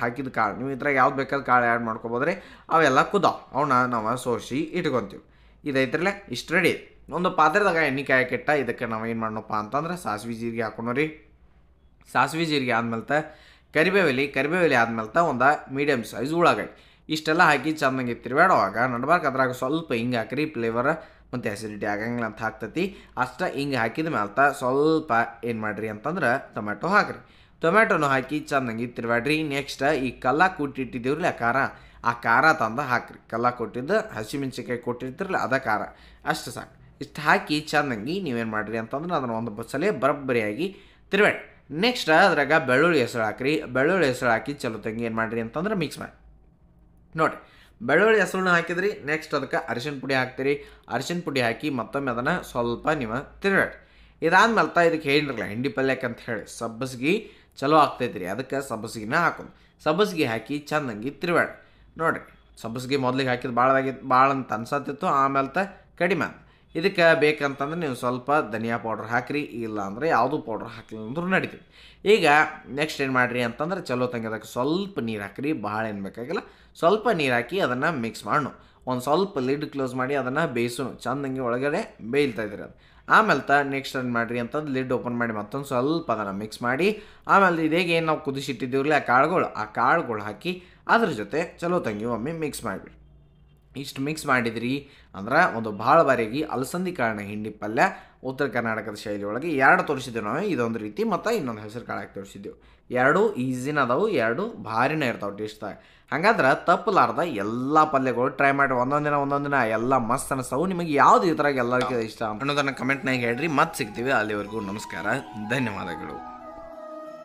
ಹಾಕಿದ ಕಾಳು, ನೀವು ಇದ್ರಾಗ ಯಾವ್ದು ಬೇಕಾದ್ರೆ ಕಾಳು ಆ್ಯಡ್ ಮಾಡ್ಕೊಬೋದ್ರಿ. ಅವೆಲ್ಲ ಕುದಾವ್, ಅವನ್ನ ನಾವು ಸೋಸಿ ಇಟ್ಕೊತೀವಿ. ಇದೈತ್ರಲ್ಲ ಇಷ್ಟು ರೆಡಿ. ಒಂದು ಪಾತ್ರೆದಾಗ ಎಣ್ಣೆ ಕಾಯಕ್ಕಿಟ್ಟ ಇದಕ್ಕೆ ನಾವು ಏನು ಮಾಡೋಣಪ್ಪ ಅಂತಂದ್ರೆ ಸಾಸಿವೆ ಜೀರಿಗೆ ಹಾಕೊಂಡ್ರಿ. ಸಾಸಿವೆ ಜೀರಿಗೆ ಆದ್ಮೇಲೆ ಕರಿಬೇವಿಲಿ ಆದ್ಮೇಲೆ ಒಂದು ಮೀಡಿಯಮ್ ಸೈಜ್ ಉಳ್ಳಾಗಡ್ಡಿ ಇಷ್ಟೆಲ್ಲ ಹಾಕಿ ಚಂದಂಗೆ ತಿರುವಾಡುವಾಗ ನಡ್ಬಾರ್ಕ ಅದ್ರಾಗ ಸ್ವಲ್ಪ ಹಿಂಗೆ ಹಾಕಿರಿ. ಫ್ಲೇವರ್ ಮತ್ತು ಆ್ಯಸಿಡಿಟಿ ಆಗಂಗಿಲ್ಲ ಅಂತ ಹಾಕ್ತೈತಿ. ಅಷ್ಟ ಹಿಂಗೆ ಹಾಕಿದ ಮೇಲೆ ಸ್ವಲ್ಪ ಏನು ಮಾಡಿರಿ ಅಂತಂದ್ರೆ ಟೊಮೆಟೊ ಹಾಕಿರಿ. ಟೊಮೆಟೊನು ಹಾಕಿ ಚಂದಂಗೆ ತಿರುವಾಡ್ರಿ. ನೆಕ್ಸ್ಟ್ ಈ ಕಲ್ಲ ಕೂಟಿಟ್ಟಿದ್ದೀವ್ರಲ್ಲ ಆ ಖಾರ ತಂದು ಹಾಕಿರಿ. ಕಲ್ಲ ಕೊಟ್ಟಿದ್ದು ಹಸಿಮೆಣ್ಸಿಕಾಯಿ ಕೊಟ್ಟಿರ್ತಿರಲ್ಲ ಅದ ಖಾರ, ಅಷ್ಟು ಸಾಕು. ಇಷ್ಟು ಹಾಕಿ ಚಂದಂಗೆ ನೀವೇನು ಮಾಡಿರಿ ಅಂತಂದ್ರೆ ಅದನ್ನು ಒಂದು ಸಲ ಬರಬ್ಬರಿಯಾಗಿ ತಿರುವಾಡಿ. ನೆಕ್ಸ್ಟ್ ಅದ್ರಾಗ ಬೆಳ್ಳುಳ್ಳಿ ಹೆಸರು ಹಾಕಿರಿ. ಬೆಳ್ಳುಳ್ಳಿ ಹೆಸರು ಹಾಕಿ ಚಲೋ ತಂಗಿ ಏನು ಮಾಡಿರಿ ಅಂತಂದ್ರೆ ಮಿಕ್ಸ್ ಮಾಡಿ ನೋಡಿರಿ. ಬೆಳ್ಳುಳ್ಳಿ ಹೆಸರನ್ನ ಹಾಕಿದ್ರಿ. ನೆಕ್ಸ್ಟ್ ಅದಕ್ಕೆ ಅರಿಶಿನ ಪುಡಿ ಹಾಕ್ತೀರಿ. ಅರಿಶಿನ ಪುಡಿ ಹಾಕಿ ಮತ್ತೊಮ್ಮೆ ಅದನ್ನು ಸ್ವಲ್ಪ ನೀವು ತಿರುಗಾಡಿ. ಇದಾದ್ಮೇಲೆ ಇದಕ್ಕೆ ಹೇಳಿರಲ್ಲ ಹಿಂಡಿ ಪಲ್ಯಕ್ಕೆ ಅಂತ ಹೇಳಿ ಸಬ್ಬಸ್ಗಿ ಚಲೋ ಆಗ್ತೈತ್ರಿ. ಅದಕ್ಕೆ ಸಬ್ಬಸ್ಗಿನ ಹಾಕೋದು. ಸಬ್ಬಸ್ಗಿ ಹಾಕಿ ಚಂದಂಗಿ ತಿರುಗಾಡಿ ನೋಡಿರಿ. ಸಬ್ಬಸ್ಗಿ ಮೊದಲಿಗೆ ಹಾಕಿದ್ದು ಭಾಳ ಅಂತ ಅನ್ಸತ್ತಿತ್ತು, ಆಮೇಲೆ ಕಡಿಮೆ. ಇದಕ್ಕೆ ಬೇಕಂತಂದ್ರೆ ನೀವು ಸ್ವಲ್ಪ ಧನಿಯಾ ಪೌಡ್ರ್ ಹಾಕಿರಿ, ಇಲ್ಲ ಅಂದರೆ ಯಾವುದೂ ಪೌಡ್ರ್ ಹಾಕಲಿಲ್ಲ ಅಂದ್ರೂ ನಡೀತೀವಿ. ಈಗ ನೆಕ್ಸ್ಟ್ ಏನು ಮಾಡಿರಿ ಅಂತಂದ್ರೆ ಚಲೋ ತಂಗಿದಕ್ಕೆ ಸ್ವಲ್ಪ ನೀರು ಹಾಕಿರಿ. ಭಾಳ ಏನು ಬೇಕಾಗಿಲ್ಲ, ಸ್ವಲ್ಪ ನೀರು ಹಾಕಿ ಅದನ್ನು ಮಿಕ್ಸ್ ಮಾಡೋಣ. ಒಂದು ಸ್ವಲ್ಪ ಲಿಡ್ ಕ್ಲೋಸ್ ಮಾಡಿ ಅದನ್ನು ಬೇಯಿಸೋಣ. ಚಂದಂಗೆ ಒಳಗಡೆ ಬೇಯ್ತಾ ಇದ್ರಿ ಅದು. ಆಮೇಲೆ ನೆಕ್ಸ್ಟ್ ಏನು ಮಾಡಿರಿ ಅಂತಂದು ಲಿಡ್ ಓಪನ್ ಮಾಡಿ ಮತ್ತೊಂದು ಸ್ವಲ್ಪ ಅದನ್ನು ಮಿಕ್ಸ್ ಮಾಡಿ ಆಮೇಲೆ ಇದೇಗೆ ಏನು ನಾವು ಕುದಿಸಿಟ್ಟಿದ್ದೀವ್ರಲ್ಲ ಆ ಕಾಳುಗಳು ಹಾಕಿ ಅದ್ರ ಜೊತೆ ಚಲೋ ತಂಗಿ ಒಮ್ಮೆ ಮಿಕ್ಸ್ ಮಾಡಿಬಿಡಿ. ಇಷ್ಟು ಮಿಕ್ಸ್ ಮಾಡಿದ್ರಿ ಅಂದ್ರೆ ಒಂದು ಭಾಳ ಬಾರಿಗೆ ಅಲಸಂದಿ ಕಾಳಿನ ಹಿಂಡಿ ಪಲ್ಯ ಉತ್ತರ ಕರ್ನಾಟಕದ ಶೈಲಿ ಒಳಗೆ 2 ತೋರಿಸಿದ್ದೇವೆ ನಾವು. ಇದೊಂದು ರೀತಿ ಮತ್ತು ಇನ್ನೊಂದು ಹೆಸರು ಕಾಳಾಗಿ ತೋರಿಸಿದ್ದೆವು. 2 ಈಸಿನ ಅದಾವು, 2 ಭಾರಿನೇ ಇರ್ತಾವೆ ಟೇಸ್ಟ್ದಾಗ. ಹಂಗಾದ್ರೆ ತಪ್ಪಲಾರ್ದ ಎಲ್ಲ ಪಲ್ಯಗಳು ಟ್ರೈ ಮಾಡಿ. ಒಂದೊಂದು ದಿನ ಎಲ್ಲ ಮಸ್ತ್ ಅನಿಸ್ತಾವು. ನಿಮಗೆ ಯಾವ್ದು ಇದ್ರಾಗ ಎಲ್ಲರಿಗೂ ಇಷ್ಟ ಅನ್ನೋದನ್ನು ಕಮೆಂಟ್ನಾಗ ಹೇಳ್ರಿ. ಮತ್ತೆ ಸಿಗ್ತೀವಿ. ಅಲ್ಲಿವರೆಗೂ ನಮಸ್ಕಾರ, ಧನ್ಯವಾದಗಳು.